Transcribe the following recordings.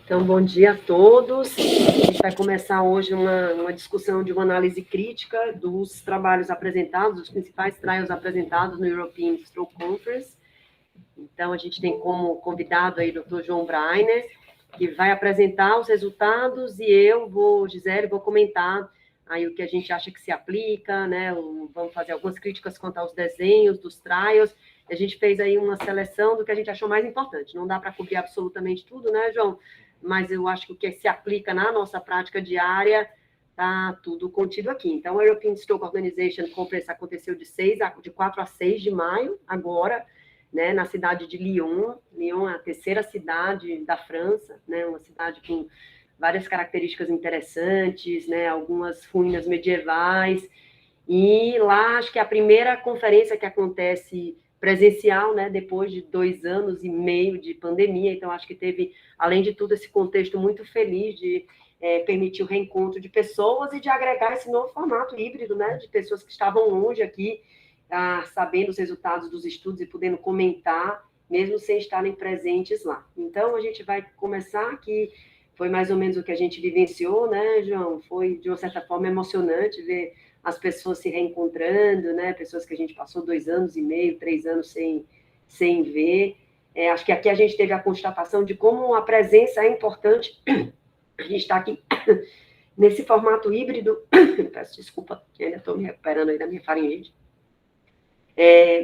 Então, bom dia a todos. A gente vai começar hoje uma discussão de uma análise crítica dos trabalhos apresentados, dos principais trials apresentados no European Stroke Conference. Então, a gente tem como convidado aí o Dr. João Breiner, que vai apresentar os resultados, e Gisele, vou comentar aí o que a gente acha que se aplica, né? Vamos fazer algumas críticas quanto aos desenhos dos trials. A gente fez aí uma seleção do que a gente achou mais importante. Não dá para cobrir absolutamente tudo, né, João? Mas eu acho que o que se aplica na nossa prática diária está tudo contido aqui. Então, a European Stroke Organization Conference aconteceu de 4 a 6 de maio, agora, né, na cidade de Lyon. Lyon é a terceira cidade da França, né, uma cidade com várias características interessantes, né, algumas ruínas medievais. E lá, acho que é a primeira conferência que acontece presencial, né, depois de 2 anos e meio de pandemia. Então, acho que teve, além de tudo, esse contexto muito feliz de permitir o reencontro de pessoas e de agregar esse novo formato híbrido, né, de pessoas que estavam longe aqui, sabendo os resultados dos estudos e podendo comentar, mesmo sem estarem presentes lá. Então, a gente vai começar aqui. Foi mais ou menos o que a gente vivenciou, né, João? Foi, de uma certa forma, emocionante ver as pessoas se reencontrando, né? Pessoas que a gente passou 2 anos e meio, 3 anos sem ver. Acho que aqui a gente teve a constatação de como a presença é importante. A gente está aqui nesse formato híbrido. Peço desculpa, ainda estou me recuperando aí da minha faringite.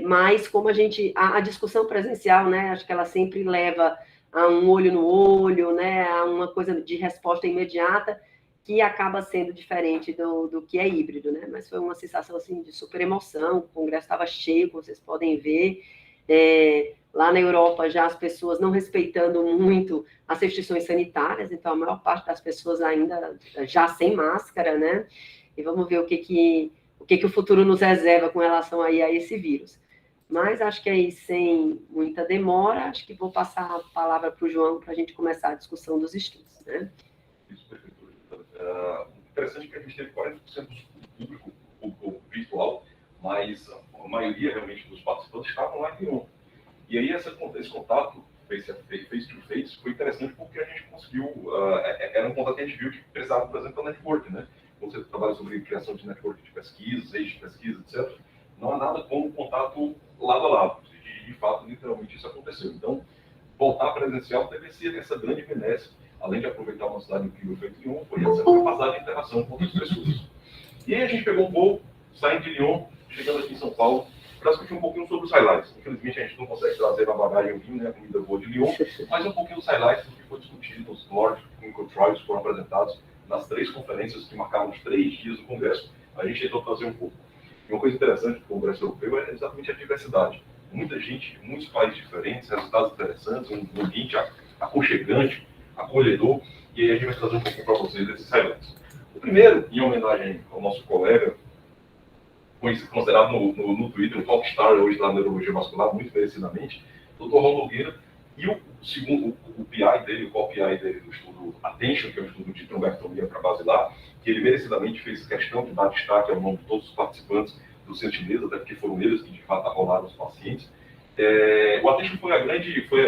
Mas como a discussão presencial, né? Acho que ela sempre leva a um olho no olho, né? A uma coisa de resposta imediata, que acaba sendo diferente do que é híbrido, né? Mas foi uma sensação, assim, de super emoção. O congresso estava cheio, como vocês podem ver. Lá na Europa, já as pessoas não respeitando muito as restrições sanitárias, então a maior parte das pessoas ainda já sem máscara, né? E vamos ver o que o futuro nos reserva com relação aí a esse vírus. Mas acho que aí, sem muita demora, acho que vou passar a palavra para o João para a gente começar a discussão dos estudos, né? Isso, perfeito. Interessante que a gente teve 40% do público virtual, mas a maioria realmente dos participantes estavam lá em Lyon. E aí esse contato face-to-face foi interessante porque a gente conseguiu, era um contato que a gente viu que precisava, por exemplo, da network, né? Quando você trabalha sobre criação de network de pesquisas, eixos de pesquisa, etc., não há nada como contato lado a lado. E, de fato, literalmente isso aconteceu. Então, voltar presencial deve ser essa grande benesse, além de aproveitar uma cidade incrível feita em Lyon, foi essa capacidade de interação com outras pessoas. E aí a gente pegou um voo, saindo de Lyon, chegando aqui em São Paulo, para discutir um pouquinho sobre os highlights. Infelizmente, a gente não consegue trazer na bagagem o vinho, né, a comida boa de Lyon, mas um pouquinho dos highlights do que foi discutido, os large clinical trials foram apresentados nas 3 conferências que marcaram os 3 dias do Congresso. A gente tentou trazer um pouco. E uma coisa interessante do Congresso Europeu é exatamente a diversidade. Muita gente, muitos países diferentes, resultados interessantes, um ambiente aconchegante, acolhedor, e aí a gente vai trazer um pouquinho para vocês desses highlights. O primeiro, em homenagem ao nosso colega, considerado no Twitter, um popstar hoje da neurologia vascular, muito merecidamente, o Dr. Raul Nogueira, e o segundo, o PI dele, o co-PI dele do estudo Attention, que é um estudo de trombectomia para basilar, que ele merecidamente fez questão de dar destaque ao nome de todos os participantes do centro chinês, até porque foram eles que de fato arrolaram os pacientes. O Attention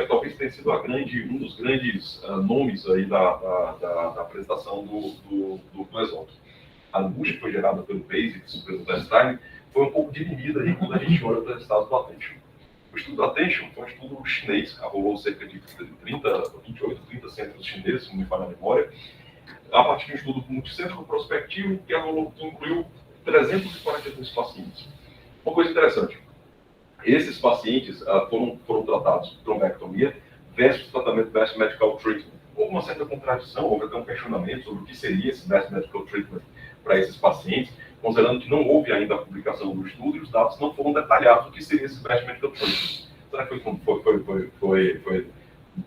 talvez tenha sido um dos grandes nomes aí da apresentação do Pleasant. A angústia que foi gerada pelo BASICS, pelo Testime, foi um pouco dirimida aí quando a gente olha para os resultados do Attention. O estudo do Attention foi um estudo chinês, arrolou cerca de 30 centros chineses, se não me falha a memória, a partir de um estudo multicêntrico prospectivo que incluiu 342 pacientes. Uma coisa interessante, esses pacientes foram tratados de trombectomia versus tratamento Best Medical Treatment. Houve uma certa contradição, houve até um questionamento sobre o que seria esse Best Medical Treatment para esses pacientes, considerando que não houve ainda a publicação do estudo e os dados não foram detalhados o que seria esse Best Medical Treatment. Será que foi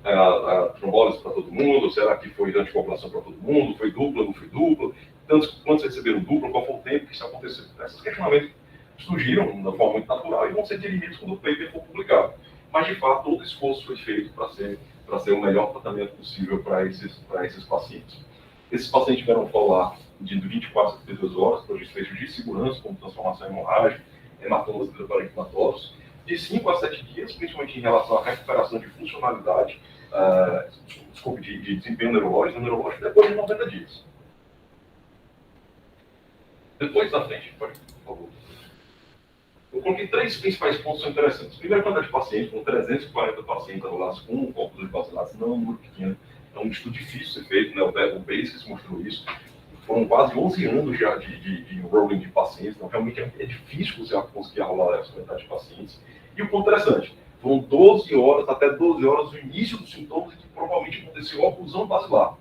a trombólise para todo mundo? Será que foi anticoagulação para todo mundo? Foi dupla, não foi dupla? Quantos receberam dupla? Qual foi o tempo que isso aconteceu? Esses questionamentos surgiram de uma forma muito natural e vão ser dirimidos quando o paper for publicado. Mas, de fato, todo esforço foi feito para ser o melhor tratamento possível para esses pacientes. Esses pacientes tiveram follow-up de 24 a 32 horas para desfechos de segurança, como transformação hemorrágica, hematomas hidroparenquimatosos, de 5 a 7 dias, principalmente em relação à recuperação de funcionalidade, de desempenho neurológico, depois de 90 dias. Depois da frente, por favor. Eu coloquei 3 principais pontos que são interessantes. Primeiro, quantidade de pacientes, com 340 pacientes enrolados com um corpo de basilares, não é um número pequeno. É um estudo difícil de ser feito, né? O Basics mostrou isso. Foram quase 11 anos já de enrolling de pacientes, então realmente é difícil você conseguir arrolar essa quantidade de pacientes. E o ponto interessante, foram 12 horas, até 12 horas, o início dos sintomas que provavelmente aconteceu a oclusão basilar.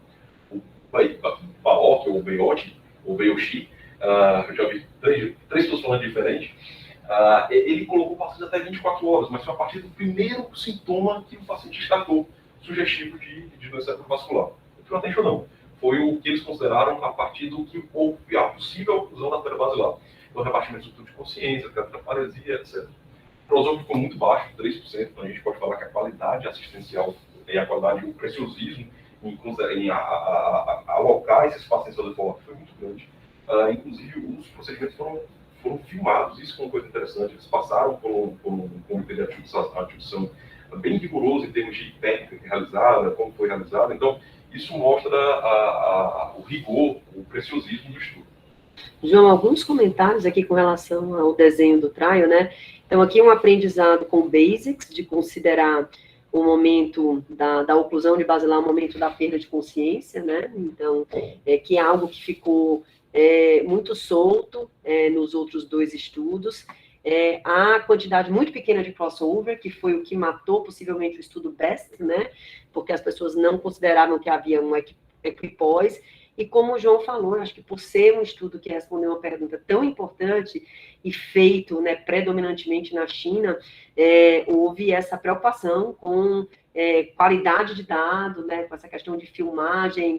O BAOC, ou BEOT, ou BEOXI, eu já vi três pessoas falando diferente, ele colocou o paciente até 24 horas, mas foi a partir do primeiro sintoma que o paciente destacou, sugestivo de doença cerebrovascular. Não atende ou não. Foi o que eles consideraram a partir do que houve a possível oclusão da artéria basilar. Então, rebaixamento do tubo de consciência, tetraparesia, etc. O prosômetro ficou muito baixo, 3%, então a gente pode falar que a qualidade assistencial e a qualidade, o preciosismo em alocar esses pacientes ao default foi muito grande. Inclusive, os procedimentos foram filmados, isso foi uma coisa interessante, eles passaram por um comitê de atribuição bem rigoroso em termos de técnica realizada, como foi realizada, então isso mostra o rigor, o preciosismo do estudo. João, alguns comentários aqui com relação ao desenho do trial, né? Então, aqui um aprendizado com basics, de considerar o momento da oclusão de basilar, o momento da perda de consciência, né? Então, que é algo que ficou muito solto nos outros 2 estudos. A quantidade muito pequena de crossover, que foi o que matou possivelmente o estudo BEST, né? Porque as pessoas não consideravam que havia um equipós. E como o João falou, acho que por ser um estudo que respondeu uma pergunta tão importante e feito, né, predominantemente na China, houve essa preocupação com qualidade de dado, né, com essa questão de filmagem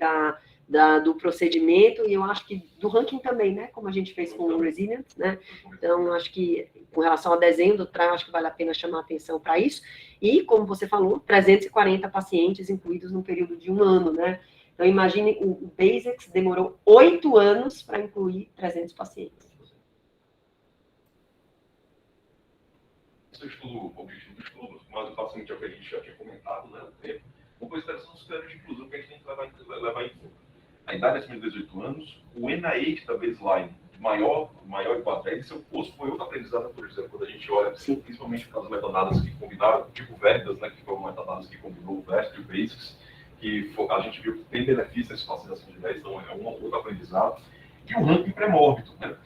do procedimento, e eu acho que do ranking também, né, como a gente fez com o Resilient, né, então acho que com relação ao desenho do trial, acho que vale a pena chamar a atenção para isso, e como você falou, 340 pacientes incluídos num período de 1 ano, né. Então, imagine, o Basics demorou 8 anos para incluir 300 pacientes. Esse estudo, o objetivo do estudo, mas basicamente é o que a gente já tinha comentado, né? Uma coisa interessante são os critérios de inclusão que a gente tem que levar em conta. A idade acima de 18 anos, o NIH da baseline maior e baixo, esse é o posto, foi outro aprendizado, por exemplo, quando a gente olha, principalmente para as metadadas que combinaram, tipo Veritas, né, que foram metadadas que combinou o VEST e o Basics, que a gente viu que tem benefício nesse paciente acima de 10, então é um outro aprendizado. E o ranking pré-mórbido, né,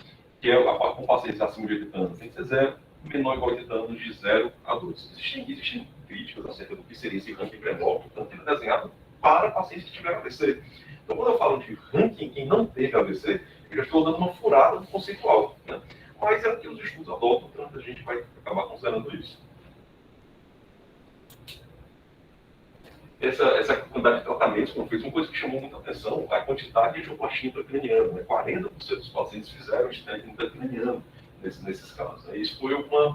que é com pacientes acima de 80 anos, tem que ser 0, menor ou igual a 80 anos, de 0 a 2. Existem críticas acerca do que seria esse ranking pré-mórbido, tanto ele é desenhado para pacientes que tiveram AVC. Então, quando eu falo de ranking quem não teve AVC, eu já estou dando uma furada no conceitual, né? Mas é o que os estudos adotam, então a gente vai acabar considerando isso. Essa quantidade de tratamentos, como fez, uma coisa que chamou muita atenção, a quantidade de angioplastia intracraniana, né? 40% dos pacientes fizeram stent intracraniano nesses casos. Isso foi uma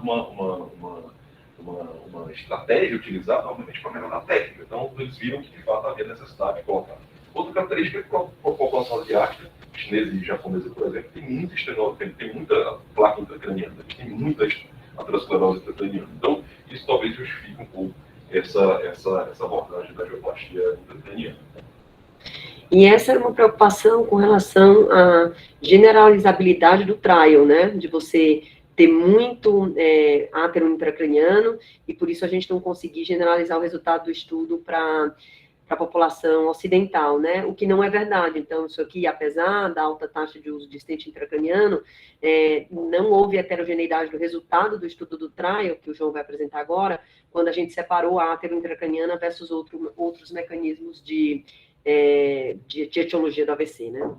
estratégia utilizada, obviamente, para melhorar a técnica. Então, eles viram que, de fato, havia necessidade de colocar. Outra característica é que a população asiática, chinesa e japonesa, por exemplo, tem muita estenose, tem muita placa intracraniana, tem muita aterosclerose intracraniana. Então, isso talvez justifique um pouco essa abordagem da angioplastia intracraniana. E essa era uma preocupação com relação à generalizabilidade do trial, né? De você ter muito átero intracraniano, e por isso a gente não conseguir generalizar o resultado do estudo para a população ocidental, né? O que não é verdade. Então, isso aqui, apesar da alta taxa de uso de stent intracraniano, não houve heterogeneidade do resultado do estudo do trial, que o João vai apresentar agora, quando a gente separou a átero intracraniana versus outros mecanismos de etiologia do AVC, né?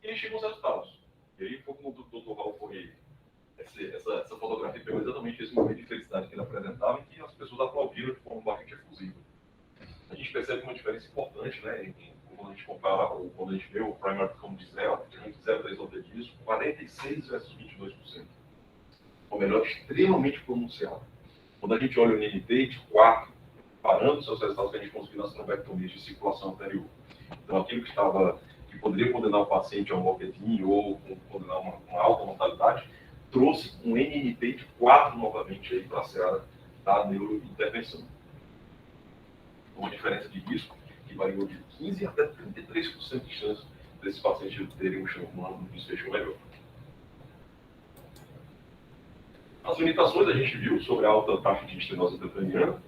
E aí chegam os resultados. E aí, como o Dr. Raul foi essa fotografia pegou exatamente esse momento de felicidade que ele apresentava e que as pessoas aplaudiram de forma bastante efusiva. A gente percebe uma diferença importante, né? Quando a gente compara, quando a gente vê o primary como de 0, a gente 0,3 ao disso, 46 versus 22%. O melhor extremamente pronunciado. Quando a gente olha o NNT de 4, parando os seus resultados que a gente conseguiu nas trombectomias de circulação anterior. Então, aquilo que poderia condenar o paciente a um walk-in ou condenar uma alta mortalidade, trouxe um NNT de 4 novamente aí para a seara da neurointervenção. Uma diferença de risco que variou de 15% até 33% de chance desses pacientes terem um desfecho melhor. As limitações a gente viu sobre a alta taxa de estenose intracraniana.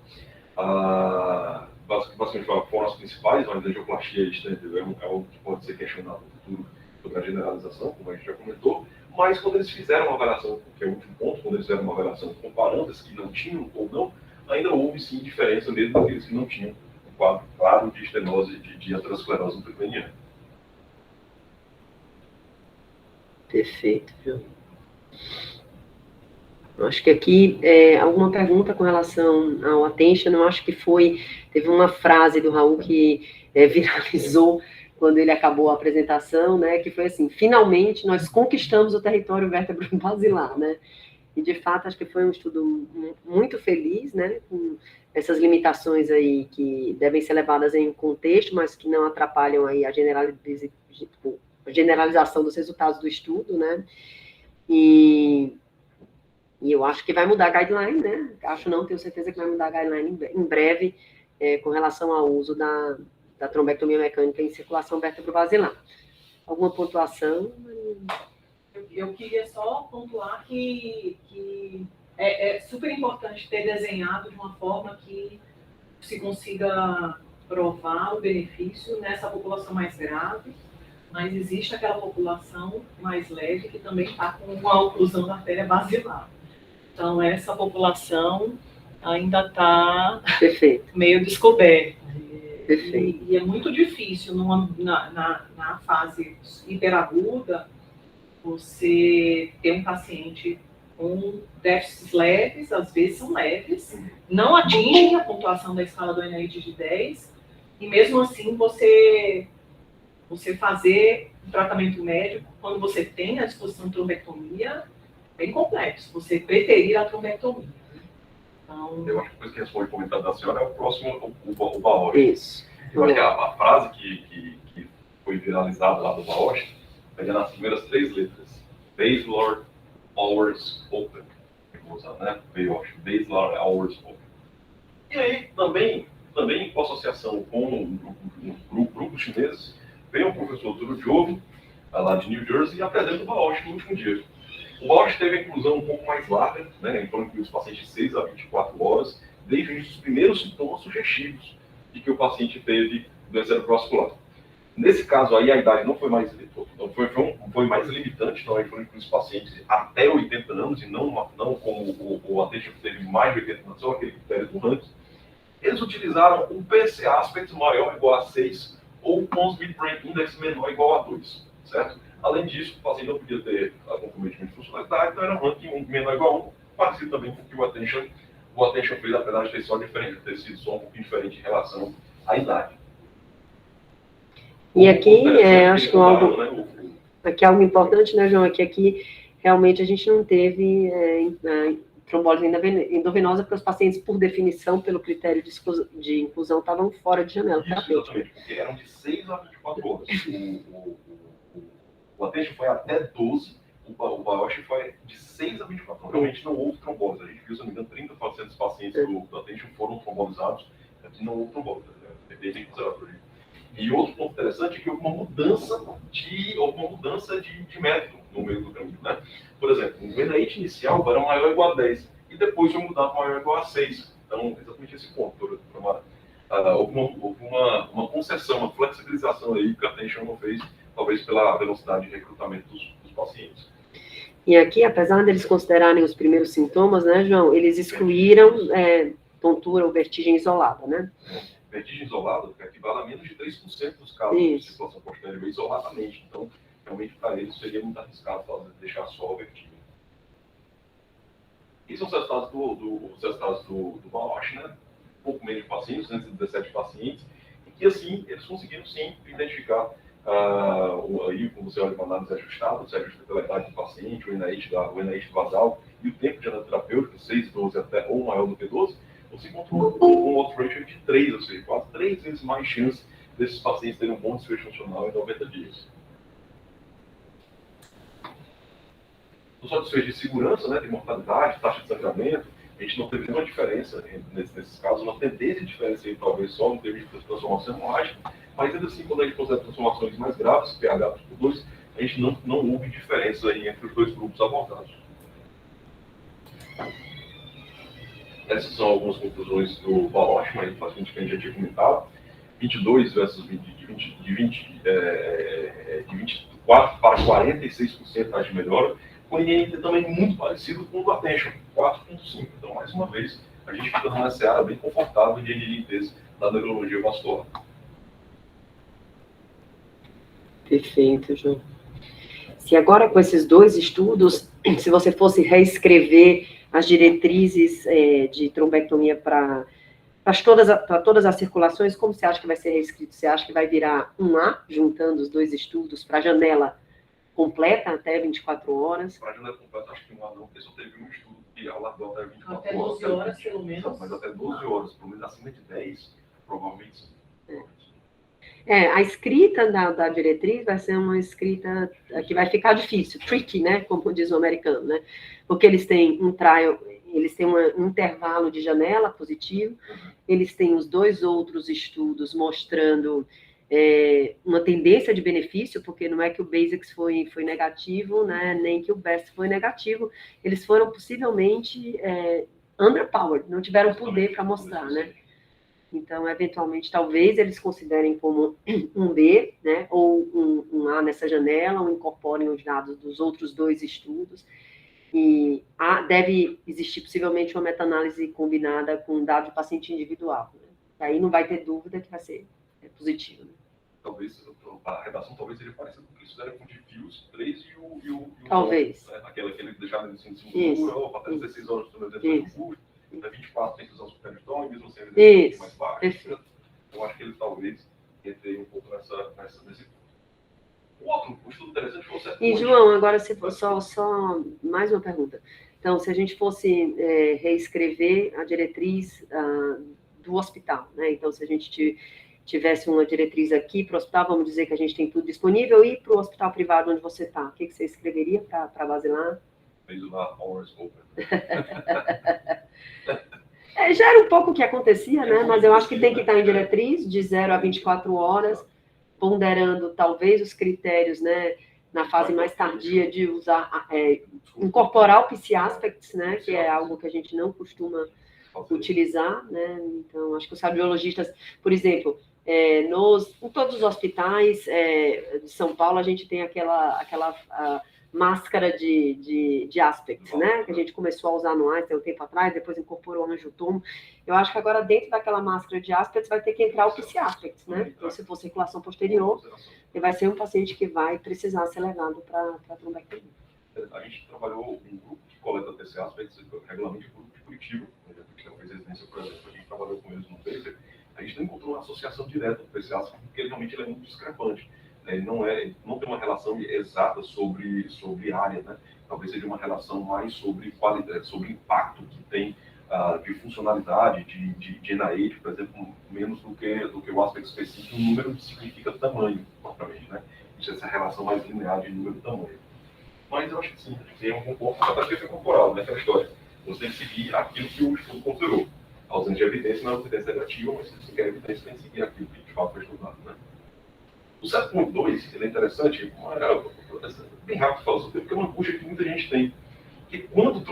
Basicamente foram as principais, mas a angioplastia é algo que pode ser questionado no futuro sobre a generalização, como a gente já comentou. Mas quando eles fizeram uma avaliação, que é o último ponto, quando eles fizeram uma avaliação comparando as que não tinham ou não, ainda houve sim diferença mesmo daqueles que não tinham um quadro claro de estenose, de aterosclerose intracraniana. Perfeito, João. Acho que aqui, alguma pergunta com relação ao attention, eu acho que teve uma frase do Raul que viralizou quando ele acabou a apresentação, né, que foi assim: finalmente nós conquistamos o território vértebro-basilar, né, e de fato acho que foi um estudo muito feliz, né, com essas limitações aí que devem ser levadas em contexto, mas que não atrapalham aí a generalização dos resultados do estudo, né, e eu acho que vai mudar a guideline, né? Acho não, tenho certeza que vai mudar a guideline em breve com relação ao uso da trombectomia mecânica em circulação vértebro-basilar. Alguma pontuação? Eu queria só pontuar que é super importante ter desenhado de uma forma que se consiga provar o benefício nessa população mais grave, mas existe aquela população mais leve que também está com uma oclusão da artéria basilar. Então, essa população ainda está meio descoberta. E é muito difícil, na fase hiperaguda, você ter um paciente com déficits leves, às vezes são leves, não atingem a pontuação da escala do NIH de 10, e mesmo assim você fazer um tratamento médico, quando você tem à disposição de trombectomia, bem complexo, você preferir a trombectomia. Então... Eu acho que depois que responde o comentário da senhora é o próximo, o Bausch. Isso. Eu acho que a frase que foi viralizada lá do Bausch é nas primeiras 3 letras. Basilar Hours Open. Vou usar, né? Bausch. Basilar Hours Open. E aí, também com associação com um grupo chineses, veio o professor Zhu Jove, lá de New Jersey, e apresenta o Bausch no último dia. O Bausch teve a inclusão um pouco mais larga, né? Então incluiu os pacientes de 6 a 24 horas, desde os primeiros sintomas sugestivos de que o paciente teve doença cerebrovascular. Nesse caso aí, a idade não foi mais limitante, então aí foram incluídos pacientes até 80 anos, e não como o atendimento que teve mais de 80 anos, só aquele critério do ranking. Eles utilizaram um PSA aspecto maior ou igual a 6, ou um Pons Mid-Brain Index menor ou igual a 2, certo? Além disso, o paciente não podia ter comprometimento de funcionalidade, então era um ranking menor ou igual a 1, parecido também com o que o attention fez, apesar de ter sido só um pouquinho diferente em relação à idade. E aqui, acho que algo importante, né, João, é que aqui realmente a gente não teve trombólise endovenosa, porque os pacientes, por definição, pelo critério de inclusão, estavam fora de janela. Isso, exatamente, porque eram de 6 a 24 horas. O attention foi até 12, o Bausch foi de 6 a 24 horas. Realmente não houve trombose. A gente viu, se não me engano, 30% dos pacientes do attention foram trombolizados, e não houve trombose. Bem considerável. E outro ponto interessante é que houve uma mudança de método no meio do caminho, né? Por exemplo, o NIH inicial era maior ou igual a 10, e depois foi mudado para maior ou igual a 6. Então, exatamente esse ponto, doutora Mara. Houve uma concessão, uma flexibilização aí que a Attention não fez, talvez pela velocidade de recrutamento dos pacientes. E aqui, apesar deles considerarem os primeiros sintomas, né, João, eles excluíram tontura ou vertigem isolada, né? Vertigem isolada equivale a menos de 3% dos casos de circulação posterior isoladamente. Então, realmente, para eles, seria muito arriscado deixar só a vertigem. Esses são os resultados do Bausch, né? Um pouco menos de pacientes, 217 pacientes, e que, assim, eles conseguiram, sim, identificar, aí, como você olha uma análise ajustada, você ajusta pela idade do paciente, o NIH basal e o tempo de anaterapêutica, 6, 12 até ou maior do que 12, você encontrou um odds ratio de 3, ou seja, quase 3 vezes mais chance desses pacientes terem um bom desfecho funcional em 90 dias. só desfecho de segurança, né, de mortalidade, taxa de sangramento, a gente não teve nenhuma diferença nesses casos, uma tendência de diferença aí, talvez só no termo de transformação hemorrágica, mas ainda assim, quando a gente considera transformações mais graves, pH por 2, a gente não houve diferença aí entre os dois grupos abordados. Essas são algumas conclusões do Baloch, mas paciente que a gente já tinha comentado. 22 versus 20, de 24 para 46% de melhora, com INT também muito parecido com o do Attention, 4,5. Então, mais uma vez, a gente fica numa seara bem confortável de INTs da neurologia vascular. Perfeito, João. Se agora com esses dois estudos, se você fosse reescrever as diretrizes de trombectomia para todas as circulações, como você acha que vai ser reescrito? Você acha que vai virar um A, juntando os dois estudos, para a janela completa, até 24 horas? Para a janela completa, acho que um A não, porque só teve um estudo que alargou até 24 até 12 horas, pelo menos. Mas até 12 horas, pelo menos acima de 10, provavelmente sim. A escrita da diretriz vai ser uma escrita que vai ficar difícil, tricky, né, como diz o americano, né, porque eles têm um trial, eles têm um intervalo de janela positivo, eles têm os dois outros estudos mostrando uma tendência de benefício, porque não é que o BASIX foi negativo, né, nem que o BEST foi negativo, eles foram possivelmente underpowered, não tiveram poder para mostrar, né. Então, eventualmente, talvez eles considerem como um B, né, ou um A nessa janela, ou incorporem os dados dos outros dois estudos. E deve existir, possivelmente, uma meta-análise combinada com dado de paciente individual. Né? Aí não vai ter dúvida que vai ser positivo. Né? Talvez, a redação talvez seja parecida com o que eles fizeram com o Diffuse 3 e o talvez. Né? Aquele que deixaram de 5 para 16 horas do custo. Da 24 tem que usar os superestão, e mesmo assim ele é mais baixo. Eu acho que ele talvez entre um pouco nesse. O outro estudo interessante foi o set point. E, João, agora se for só mais uma pergunta. Então, se a gente fosse reescrever a diretriz do hospital, né? Então, se a gente tivesse uma diretriz aqui para o hospital, vamos dizer que a gente tem tudo disponível, e para o hospital privado onde você está, o que você escreveria para basilar? Fez uma hours open. Já era um pouco o que acontecia, né? Mas eu acho que tem que estar em diretriz de 0 a 24 horas, ponderando talvez os critérios, né? Na fase mais tardia de usar, incorporar o PC Aspects, né? Que é algo que a gente não costuma utilizar, né? Então, acho que os radiologistas, por exemplo, em todos os hospitais de São Paulo, a gente tem aquela máscara de aspects, né? Que a gente começou a usar no Einstein um tempo atrás, depois incorporou o angiotomo. Eu acho que agora dentro daquela máscara de aspects vai ter que entrar o PC aspects, né? Então, se for circulação posterior, ele vai ser um paciente que vai precisar ser levado para trombectomia. A gente trabalhou um grupo que coleta PC aspects, regularmente o grupo de Curitiba, que fez residência, por exemplo, a gente trabalhou com eles no paper. A gente não encontrou uma associação direta do PC aspects, porque realmente ele é muito discrepante. Ele não tem uma relação exata sobre área, né? Talvez seja uma relação mais sobre qualidade, sobre impacto que tem de funcionalidade, de NIH, por exemplo, menos do que o aspecto específico, o número significa tamanho, propriamente, né? Isso é essa relação mais linear de número e tamanho. Mas eu acho que sim, tem um comportamento que é corporal, né? Aquela história. Você tem que seguir aquilo que o estudo considerou. A ausência de evidência não é evidência negativa, mas se você quer evidência, tem que seguir aquilo que de fato foi estudado, né? O 7.2, ele é interessante, bem rápido falar sobre ele, porque é uma angústia que muita gente tem. Que quando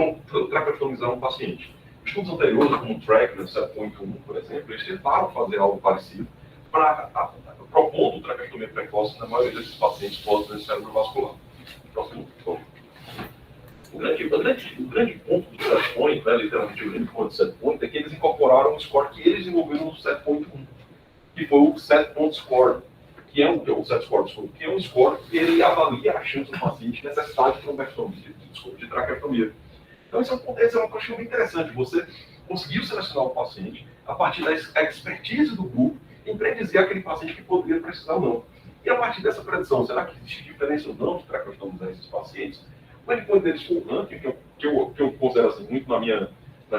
traqueostomizar um paciente, estudos anteriores, como o TRACK, 7.1, por exemplo, eles tentaram fazer algo parecido para propondo traqueostomia precoce na maioria desses pacientes pós-doença cerebrovascular. Próximo ponto. O grande ponto do 7.1, né, literalmente o grande ponto do 7.1, é que eles incorporaram um score que eles desenvolveram no 7.1, que foi o 7-point score. Que é o set score, que é um score que ele avalia a chance do paciente de necessidade de trombectomia, de traqueostomia. Então, essa é uma questão bem interessante. Você conseguiu selecionar o paciente a partir da expertise do grupo em predizer aquele paciente que poderia precisar ou não. E a partir dessa predição, será que existe diferença ou não de traqueostomizar esses pacientes? O endpoint deles foi o ranking, que eu considero assim, muito na minha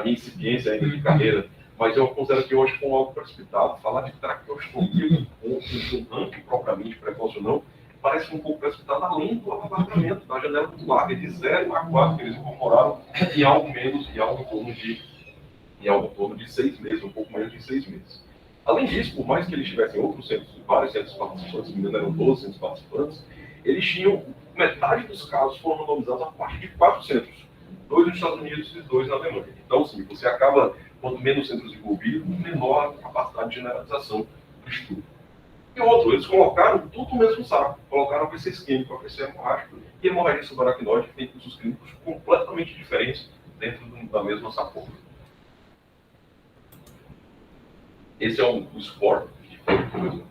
incipiência ainda de carreira, mas eu considero que hoje, com algo precipitado, falar de traqueostomia com um ranking propriamente precoce ou não, parece um pouco precipitado além do alargamento da janela muito larga, de 0 a 4, que eles incorporaram em algo menos, em algo em torno de 6 meses, um pouco menos de 6 meses. Além disso, por mais que eles tivessem outros centros, vários centros participantes, se não me engano eram 12 centros participantes, eles tinham, metade dos casos foram randomizados a partir de 4 centros, 2 nos Estados Unidos e 2 na Alemanha. Então, sim, você acaba, quanto menos centros envolvidos, menor a capacidade de generalização do estudo. E outro, eles colocaram tudo no mesmo saco, colocaram AVC isquêmico, AVC hemorrágico e hemorragia subaracnoide, que tem cursos clínicos completamente diferentes dentro da mesma sacola. Esse é o score que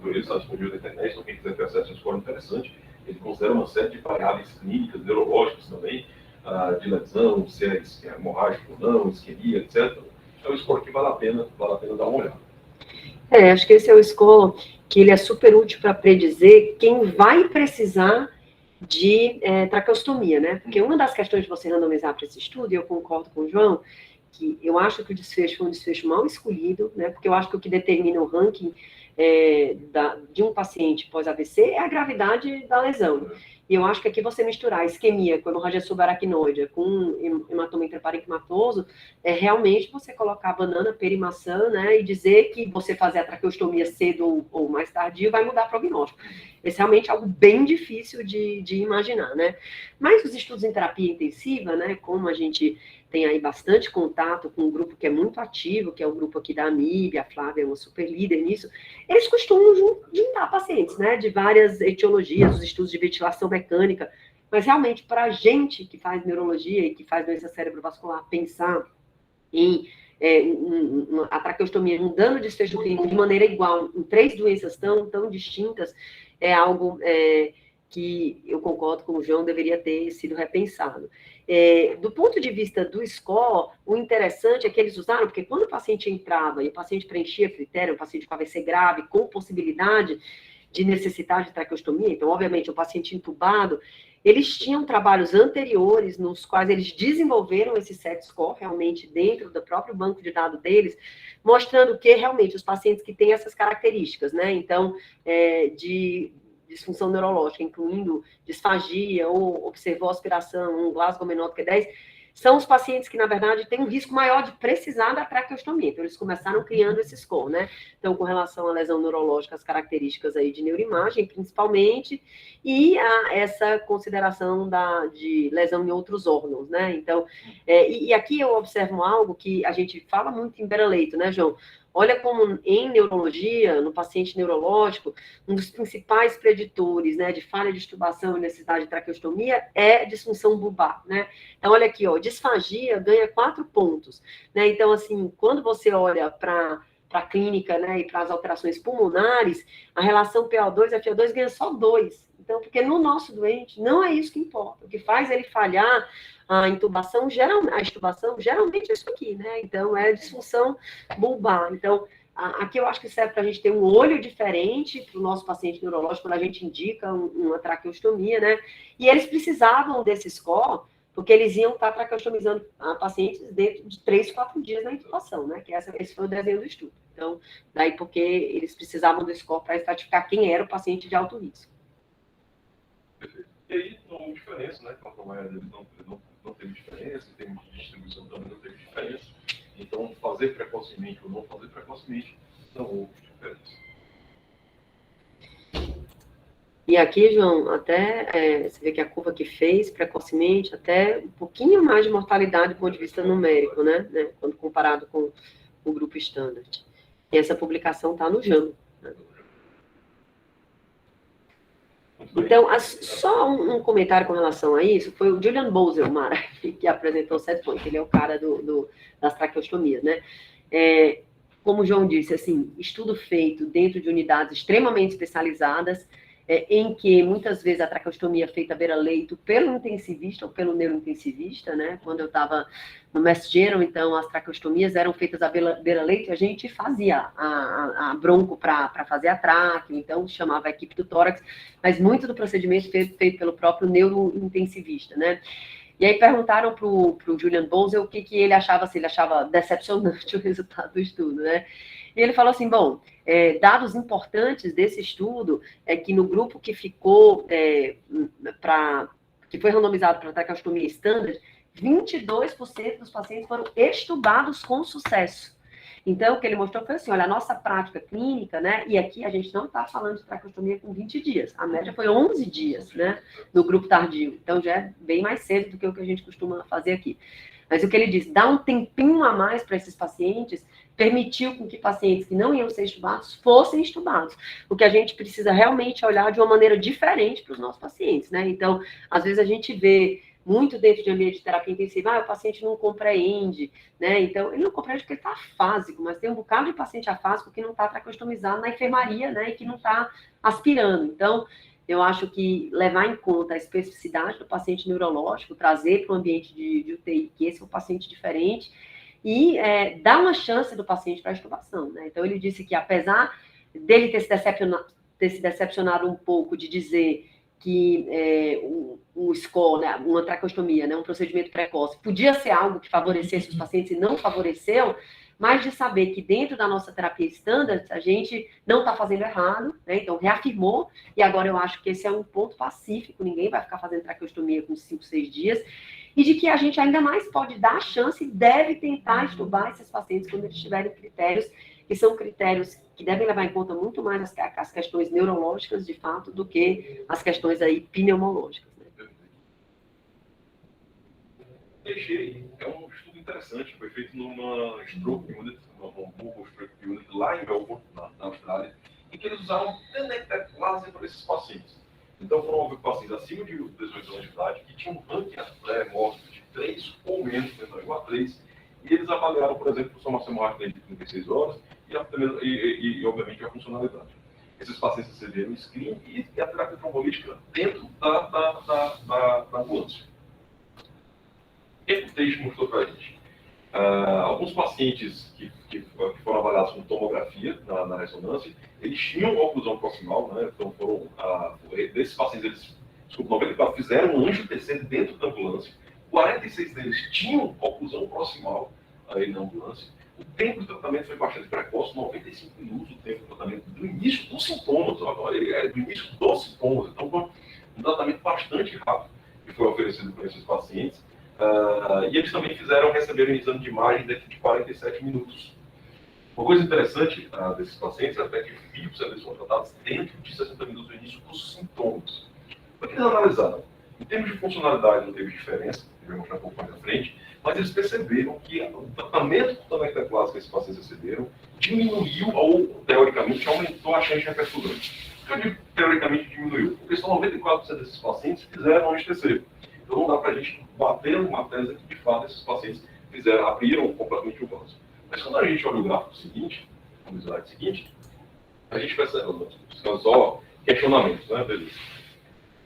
foi está disponível na internet, então quem quiser ter acesso a um score interessante, ele considera uma série de variáveis clínicas, neurológicas também, de lesão, se é hemorrágico ou não, isquemia, etc. É um score que vale a pena dar uma olhada. Acho que esse é o score que ele é super útil para predizer quem vai precisar de traqueostomia, né? Porque uma das questões de você randomizar para esse estudo, e eu concordo com o João, que eu acho que o desfecho foi um desfecho mal escolhido, né? Porque eu acho que o que determina o ranking de um paciente pós-AVC é a gravidade da lesão. E eu acho que aqui você misturar isquemia com hemorragia subaracnoide, com hematoma intraparenquimatoso, é realmente você colocar a banana, peri-maçã, né, e dizer que você fazer a traqueostomia cedo ou mais tardio vai mudar o prognóstico. Esse é realmente algo bem difícil de imaginar, né? Mas os estudos em terapia intensiva, né, como a gente tem aí bastante contato com um grupo que é muito ativo, que é o grupo aqui da AMIB, a Flávia é uma super líder nisso, eles costumam juntar pacientes, né, de várias etiologias, os estudos de ventilação mecânica, mas realmente para a gente que faz neurologia e que faz doença cerebrovascular, pensar em a traqueostomia, um dano de desfecho clínico de maneira igual em 3 doenças tão distintas, é algo que eu concordo com o João, deveria ter sido repensado. Do ponto de vista do score, o interessante é que eles usaram, porque quando o paciente entrava e o paciente preenchia critério, o paciente com AVC grave, com possibilidade de necessitar de traqueostomia, então, obviamente, o paciente entubado, eles tinham trabalhos anteriores nos quais eles desenvolveram esse set score, realmente dentro do próprio banco de dados deles, mostrando que, realmente, os pacientes que têm essas características, né, então, de disfunção neurológica, incluindo disfagia ou observou aspiração, um Glasgow menor do que 10, são os pacientes que, na verdade, têm um risco maior de precisar da traqueostomia. Então, eles começaram criando esse score, né? Então, com relação à lesão neurológica, as características aí de neuroimagem, principalmente, e essa consideração de lesão em outros órgãos, né? Então, e aqui eu observo algo que a gente fala muito em beira-leito, né, João? Olha como em neurologia, no paciente neurológico, um dos principais preditores, né, de falha de extubação e necessidade de traqueostomia é disfunção bulbar, né? Então, olha aqui, ó, disfagia ganha 4 pontos, né? Então, assim, quando você olha para a clínica, né, e para as alterações pulmonares, a relação PO2-FO2 ganha só 2. Então, porque no nosso doente, não é isso que importa. O que faz ele falhar a extubação, geralmente é isso aqui, né? Então, é disfunção bulbar. Então, aqui eu acho que serve para a gente ter um olho diferente para o nosso paciente neurológico, quando a gente indica uma traqueostomia, né? E eles precisavam desse score, porque eles iam estar traqueostomizando pacientes dentro de 3, 4 dias na intubação, né? Que esse foi o desenho do estudo. Então, daí porque eles precisavam do score para estratificar quem era o paciente de alto risco. E aí não houve diferença, né? A maioria deles não teve diferença, em termos de distribuição também não teve diferença. Então, fazer precocemente ou não fazer precocemente, não houve diferença. E aqui, João, até você vê que a curva que fez precocemente, até um pouquinho mais de mortalidade do ponto de vista numérico, né? Quando comparado com o grupo standard. E essa publicação está no JAMA. Né? Então, só um comentário com relação a isso, foi o Julian Boselmar, que apresentou o set point, ele é o cara das traqueostomias, né? Como o João disse, assim, estudo feito dentro de unidades extremamente especializadas, em que muitas vezes a traqueostomia é feita à beira-leito pelo intensivista ou pelo neurointensivista, né? Quando eu estava no Mass General, então as traqueostomias eram feitas à beira-leito e a gente fazia a bronco para fazer a traqueo, então chamava a equipe do tórax, mas muito do procedimento feito pelo próprio neurointensivista, né? E aí perguntaram para o Julian Bowser o que ele achava, se ele achava decepcionante o resultado do estudo, né? E ele falou assim, bom, dados importantes desse estudo é que no grupo que ficou que foi randomizado para traqueostomia standard, 22% dos pacientes foram extubados com sucesso. Então, o que ele mostrou foi assim, olha, a nossa prática clínica, né, e aqui a gente não está falando de traqueostomia com 20 dias, a média foi 11 dias, né, no grupo tardio, então já é bem mais cedo do que o que a gente costuma fazer aqui. Mas o que ele disse, dar um tempinho a mais para esses pacientes, permitiu com que pacientes que não iam ser estubados fossem estubados, o que a gente precisa realmente olhar de uma maneira diferente para os nossos pacientes, né, então, às vezes a gente vê muito dentro de ambiente de terapia intensiva, o paciente não compreende, né? Então, ele não compreende porque ele está afásico, mas tem um bocado de paciente afásico que não está traqueostomizado na enfermaria, né? E que não está aspirando. Então, eu acho que levar em conta a especificidade do paciente neurológico, trazer para o ambiente de UTI, que esse é um paciente diferente, e dar uma chance do paciente para a extubação, né? Então, ele disse que, apesar dele ter se decepcionado um pouco de dizer que o SCOR, né, uma traqueostomia, né, um procedimento precoce, podia ser algo que favorecesse os pacientes e não favoreceu, mas de saber que dentro da nossa terapia standard, a gente não está fazendo errado, né, então reafirmou, e agora eu acho que esse é um ponto pacífico, ninguém vai ficar fazendo traqueostomia com 5, 6 dias, e de que a gente ainda mais pode dar a chance e deve tentar estubar esses pacientes quando eles tiverem critérios que são critérios que devem levar em conta muito mais as questões neurológicas, de fato, do que as questões aí pneumológicas. Né? É um estudo interessante, foi feito numa stroke unit, numa mobile stroke unit, lá em Melbourne, na Austrália, em que eles usaram tenecteplase para esses pacientes. Então, foram pacientes acima de 18 anos de idade que tinham ranking pré-mortos de 3 ou menos, igual a 3, e eles avaliaram, por exemplo, função hemorrágica de 36 horas e, obviamente, a funcionalidade. Esses pacientes receberam screening e a terapia trombolítica dentro da ambulância. O que o texto mostrou para a gente? Alguns pacientes que foram avaliados com tomografia na ressonância, eles tinham oclusão proximal, né? Então, desses pacientes, 94 fizeram um anjo terceiro dentro da ambulância, 46 deles tinham oclusão proximal aí na ambulância. O tempo de tratamento foi bastante precoce, 95 minutos o tempo de tratamento do início dos sintomas, do início dos sintomas. Então, foi um tratamento bastante rápido que foi oferecido para esses pacientes. E eles também receberam um exame de imagem dentro de 47 minutos. Uma coisa interessante desses pacientes é até que 20% deles foram tratados dentro de 60 minutos do início dos sintomas. O que eles analisaram? Em termos de funcionalidade não teve diferença, eu vou mostrar um pouco mais à frente, mas eles perceberam que o tratamento com tenecteplase que esses pacientes receberam diminuiu ou, teoricamente, aumentou a chance de apertura. Por que eu digo teoricamente diminuiu? Porque só 94% desses pacientes fizeram anestesia. Então não dá para a gente bater uma tese que, de fato, esses pacientes abriram completamente o vaso. Mas quando a gente olha o gráfico seguinte, no slide seguinte, a gente percebe, só questionamentos, né, beleza?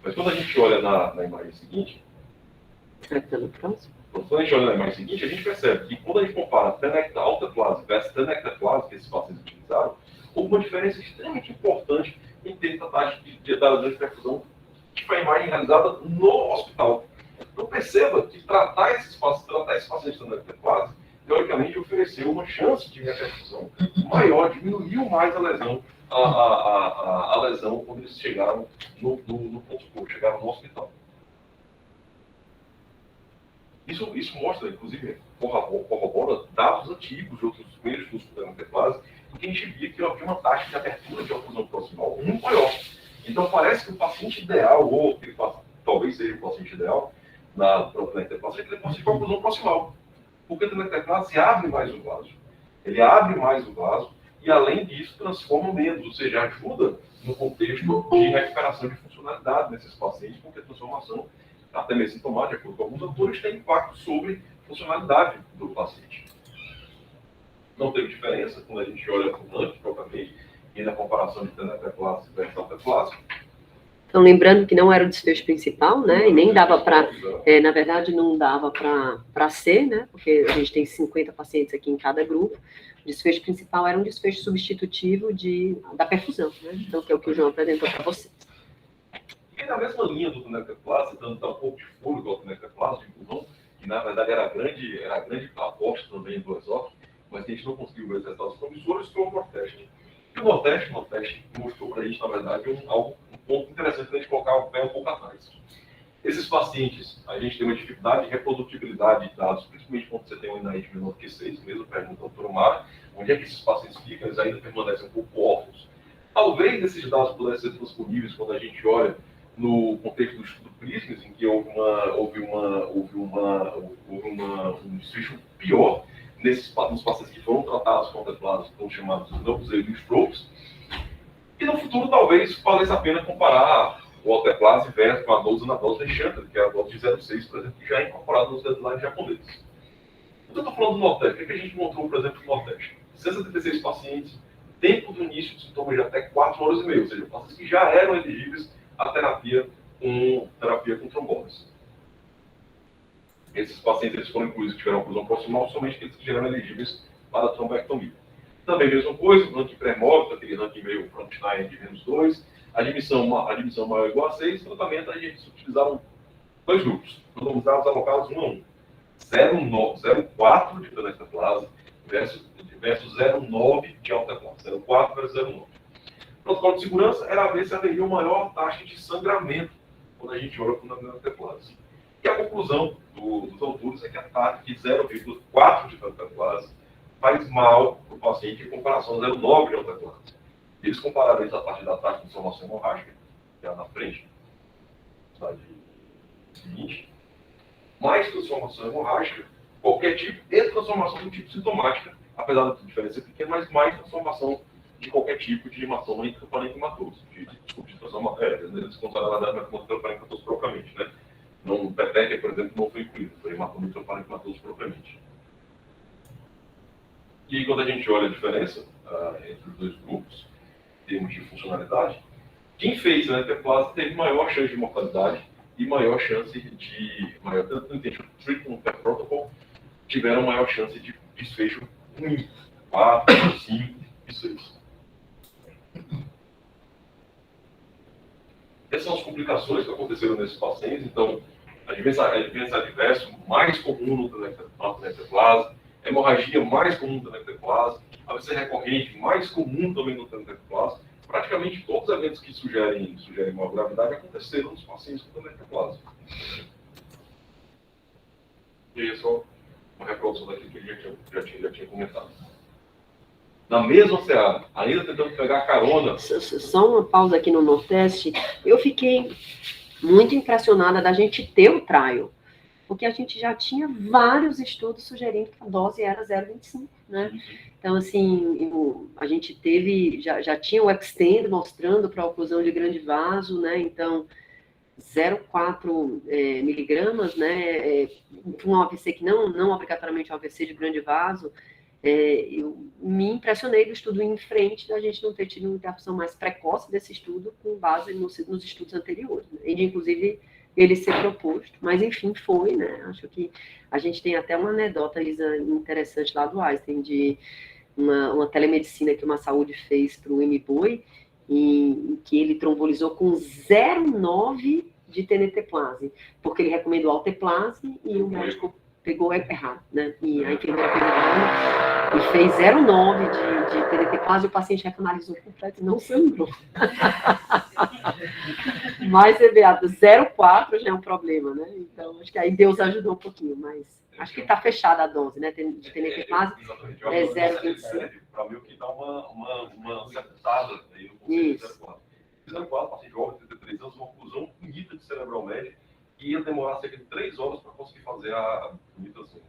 Mas quando a gente olha na imagem seguinte, quando a gente olha na imagem seguinte, a gente percebe que quando a gente compara alteplase versus tenecteplase que esses pacientes utilizaram, houve uma diferença extremamente importante em termos da taxa de lesão de perfusão, que foi a imagem realizada no hospital. Então perceba que tratar esses pacientes de tenecteplase, teoricamente, ofereceu uma chance de repercussão maior, diminuiu mais a lesão, a lesão quando eles chegaram no ponto, chegaram no hospital. Isso mostra, inclusive, corrobora dados antigos de outros primeiros estudos da tenecteplase, em que a gente via que havia uma taxa de abertura de oclusão proximal muito maior. Então parece que o paciente ideal, ou que talvez seja o paciente ideal, na tenecteplase, é que ele consiga a oclusão proximal. Porque a tenecteplase abre mais o vaso. Ele abre mais o vaso e, além disso, transforma menos, ou seja, ajuda no contexto de recuperação de funcionalidade nesses pacientes, porque a transformação, até mesmo sintomática, de acordo com alguns autores, tem impacto sobre a funcionalidade do paciente. Não teve diferença quando a gente olha para o ranking, propriamente, e na comparação de tenecteplase versus alteplase. Então, lembrando que não era o desfecho principal, né, e nem dava para, na verdade, não dava para ser, né, porque a gente tem 50 pacientes aqui em cada grupo. O desfecho principal era um desfecho substitutivo da perfusão, né, então, que é o que o João apresentou para vocês. E na mesma linha do tenecteplase, dando um pouco de fôlego ao tenecteplase, de inclusão, que na verdade era a grande aposta também do ESOC, mas a gente não conseguiu ver os resultados promissores, foi o Nordeste. E o Nordeste mostrou para a gente, na verdade, um ponto interessante para a gente colocar o pé um pouco atrás. Esses pacientes, a gente tem uma dificuldade de reprodutibilidade de dados, principalmente quando você tem um NIH menor que 6, mesmo pergunta ao doutor Mara, onde é que esses pacientes ficam, eles ainda permanecem um pouco órfãos. Talvez esses dados pudessem ser transponíveis quando a gente olha no contexto do estudo PRISMES, em que houve um desfecho pior nos pacientes que foram tratados com contemplados, que são chamados não tropes. E no futuro, talvez, valesse a pena comparar o alteplase versus com a dose na dose de Chantal, que é a dose de 0,6, por exemplo, que já é incorporada nos deadlines japoneses. Então, eu estou falando do Nordeste. O que a gente encontrou, por exemplo, no Nordeste? 176 pacientes, tempo do início de sintomas de até 4 horas e meia, ou seja, pacientes que já eram elegíveis à terapia com trombose. Esses pacientes eles foram incluídos, tiveram oclusão proximal, somente aqueles que já eram elegíveis para a trombectomia. Também a mesma coisa, o ranking pré-mórbito, aquele ranking meio frontline de menos 2, admissão maior ou igual a 6, tratamento a gente utilizaram dois grupos, randomizados alocados 1 a 1. 0,4 de tenecteplase versus 0,9 de alteplase. 0,4 versus 0,9. O protocolo de segurança era ver se haveria uma maior taxa de sangramento quando a gente olha para o tenecteplase. E a conclusão dos autores é que a taxa de 0,4 de tenecteplase faz mal para o paciente em comparação a 0,9 de alteplase. Eles compararam isso a partir da taxa de inflamação hemorrágica, que é na frente, slide seguinte, mais transformação hemorrágica, qualquer tipo, e transformação do tipo sintomática, apesar da diferença pequena, mas mais transformação de qualquer tipo de hematoma intraparenquimatoso. De transformação, eles consideraram a intraparenquimatoso propriamente, né? Não, o PETEC, por exemplo, não foi incluído, foi hematoma intraparenquimatoso propriamente. E quando a gente olha a diferença entre os dois grupos, em termos de funcionalidade, quem fez a tenecteplase teve maior chance de mortalidade e maior chance de, tanto em termos de treatment per protocol, tiveram maior chance de desfecho ruim, 4, 5 e 6. Essas são as complicações que aconteceram nesses pacientes. Então, a advência adversa mais comum no tenecteplase, hemorragia mais comum no tenecteplase, AVC recorrente mais comum também no tenecteplase. Praticamente todos os eventos que sugerem maior gravidade aconteceram nos pacientes com tenecteplase. E aí é só uma reprodução daquilo que ele já tinha comentado. Na mesma seara, ainda tentando pegar carona. Só uma pausa aqui no Nordeste. Eu fiquei muito impressionada da gente ter o trial, porque a gente já tinha vários estudos sugerindo que a dose era 0,25, né? Então, assim, a gente teve, já tinha o Extend mostrando para a oclusão de grande vaso, né? Então, 0,4 miligramas, né? Um AVC que não obrigatoriamente é um AVC de grande vaso. Eu me impressionei do estudo em frente da gente não ter tido uma interrupção mais precoce desse estudo com base nos estudos anteriores, né? E de, inclusive, ele ser proposto, mas enfim, foi, né? Acho que a gente tem até uma anedota, Isa, interessante lá do Einstein, de uma telemedicina que uma saúde fez para o MBOI, em que ele trombolizou com 0,9 de tenecteplase, porque ele recomendou alteplase e o médico pegou errado, né? E a enfermeira fez errado e fez 0,9 de tenecteplase e o paciente recanalizou completo e não sangrou. Mas, Beato, 0,4 já é um problema, né? Então, acho que aí Deus ajudou um pouquinho, mas acho que está fechada a dose, né? De tenecteplase é 0,25. Para mim, o que dá uma acertada aí no conceito de 0,4. 0,4, paciente jovem, 33 anos, uma oclusão finita de cerebral médio, que ia demorar cerca de 3 horas para conseguir fazer a mutação,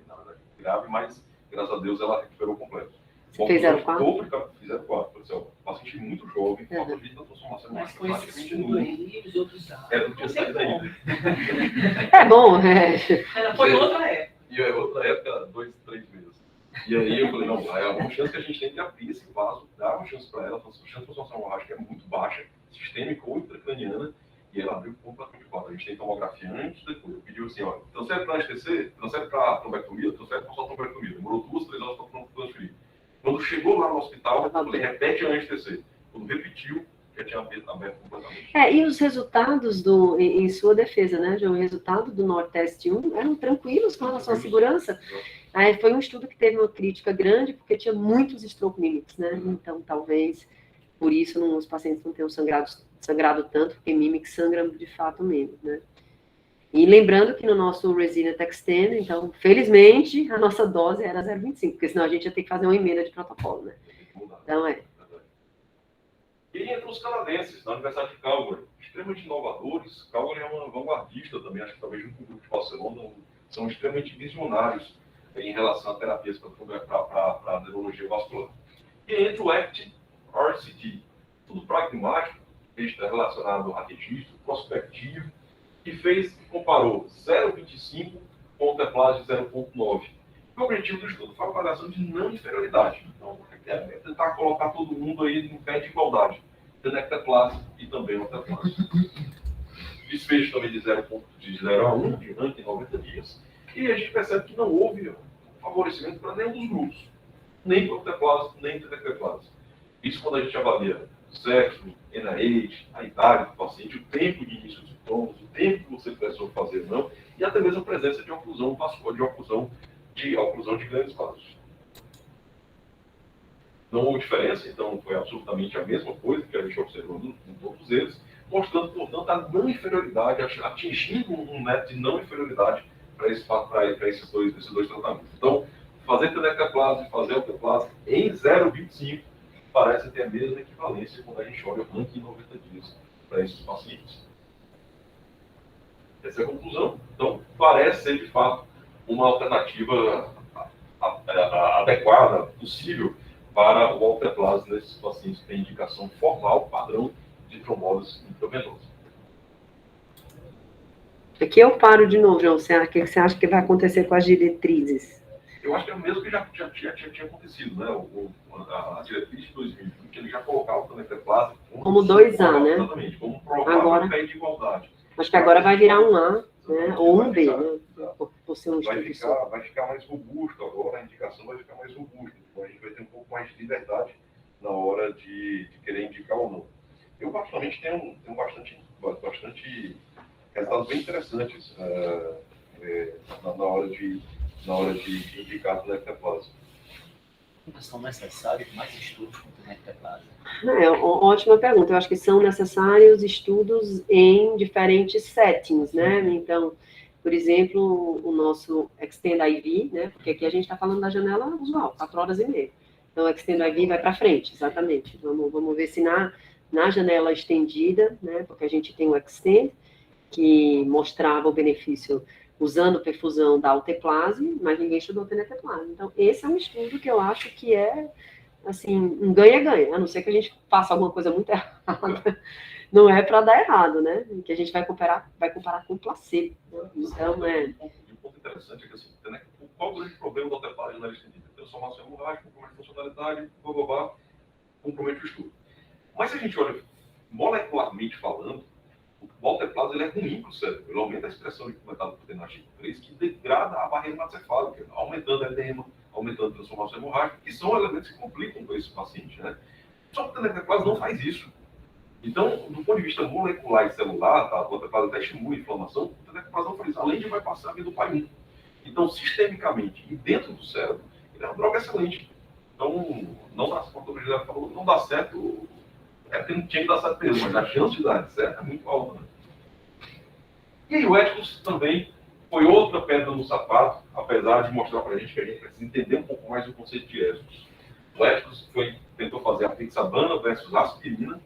na verdade, grave, mas, graças a Deus, ela recuperou completo. Você fez 0,4? Fiz 0,4, por exemplo. Paciente muito jovem, com a vida da transformação mas com esse estudo aí, os outros dados. Não tinha saído ainda. É bom, Ela foi outra época. E é outra época, 2, 3 meses. E aí eu falei, não, é uma chance que a gente tem de abrir esse vaso, dar uma chance para ela, a chance de transformação hemorrágica é muito baixa, sistêmica ou intracraniana, e ela abriu completamente o quadro. A gente tem tomografia antes e depois. Eu pedi assim, olha, transfere para anestesia, transfere para trombectomia, transfere para só trombectomia. Demorou 2, 3 horas para transferir. Quando chegou lá no hospital, eu falei, repete a anestesia. Quando repetiu, já tinha aberto completamente. E os resultados em sua defesa, né, João? O resultado do Nordeste 1 eram tranquilos com relação à segurança. Aí foi um estudo que teve uma crítica grande, porque tinha muitos stroke mimics, né? Então, talvez, por isso, os pacientes não tenham sangrado tanto, porque mimics sangram de fato menos, né? E lembrando que no nosso Resilient Extend, então, felizmente, a nossa dose era 0,25, porque senão a gente ia ter que fazer uma emenda de protocolo, né? Então, E aí entra os canadenses, na Universidade de Calgary, extremamente inovadores. Calgary é uma vanguardista também, acho que talvez junto com o grupo de Barcelona, são extremamente visionários em relação a terapias para neurologia vascular. E entra o ACT-RCT, tudo pragmático, relacionado a registro, prospectivo, que comparou 0,25 com o Teplase de 0,9. O objetivo do estudo foi a avaliação de não inferioridade. Então, é tentar colocar todo mundo aí em pé de igualdade. Tenecteplase e também o Teplase. Desfecho também de 0 a 1, de ranking em 90 dias. E a gente percebe que não houve favorecimento para nenhum dos grupos. Nem para o Teplase, nem para o Tenecteplase. Isso quando a gente avalia o sexo, NIH, a idade do paciente, o tempo de início dos sintomas, o tempo que você precisou fazer ou não, e até mesmo a presença de oclusão vascular, de oclusão de grandes vasos. Não houve diferença, então foi absolutamente a mesma coisa que a gente observou em todos eles, mostrando, portanto, a não inferioridade, atingindo um método de não inferioridade para esses dois tratamentos. Então, fazer tenecteplase e fazer alteplase em 0,25 parece ter a mesma equivalência quando a gente olha o ranking em 90 dias para esses pacientes. Essa é a conclusão. Então, parece ser, de fato, uma alternativa adequada, possível, para o alteplase nesses pacientes que têm indicação formal, padrão, de trombose intravenosa. Aqui eu paro de novo, João. O que você acha que vai acontecer com as diretrizes? Eu acho que é o mesmo que já tinha acontecido, né? A diretriz de 2020, ele já colocava o tenecteplase como 2A, né? Exatamente, como provável pé de igualdade. Acho que agora vai virar um A, né? Ou um B, né? Por ser um estudo vai ficar mais robusto agora, a indicação vai ficar mais robusta. Então a gente vai ter um pouco mais de liberdade na hora de querer indicar ou não. Eu, particularmente, tenho bastante resultados bem interessantes na hora de indicar a tenecteplase. São necessários mais estudos com tenecteplase? Ótima pergunta. Eu acho que são necessários estudos em diferentes settings, né? Então, por exemplo, o nosso Extend IV, né? Porque aqui a gente está falando da janela usual, 4 horas e meia. Então, o Extend IV vai para frente, exatamente. Vamos ver se na janela estendida, né? Porque a gente tem o Extend, que mostrava o benefício usando perfusão da alteplase, mas ninguém estudou tenecteplase. Então, esse é um estudo que eu acho que é, assim, um ganha-ganha, a não ser que a gente faça alguma coisa muito errada, não é para dar errado, né? Que a gente vai comparar com placebo. Então, Um ponto interessante é que, assim, qual o grande problema da alteplase na estendida? Transformação hemorrágica, compromete a funcionalidade, compromete o estudo. Mas se a gente olha molecularmente falando, o alteplase ele é ruim para o cérebro. Ele aumenta a expressão de metadoptenatina 3, que degrada a barreira hematocefálica, aumentando a edema, aumentando a transformação hemorrágica, que são elementos que complicam com esse paciente, né? Só que o tenecteplase não faz isso. Então, do ponto de vista molecular e celular, tá? O alteplase até estimula a inflamação, o tenecteplase não faz isso, além de bypassar a via do pai 1. Então, sistemicamente e dentro do cérebro, ele é uma droga excelente. Então, não dá, como o José falou, não dá certo. Porque não tinha que dar certo mesmo, mas a chance de dar certo é muito alta. Né? E aí o Ethicus também foi outra pedra no sapato, apesar de mostrar para a gente que a gente precisa entender um pouco mais do conceito de Ethicus. O Ethicus tentou fazer a apixabana versus aspirina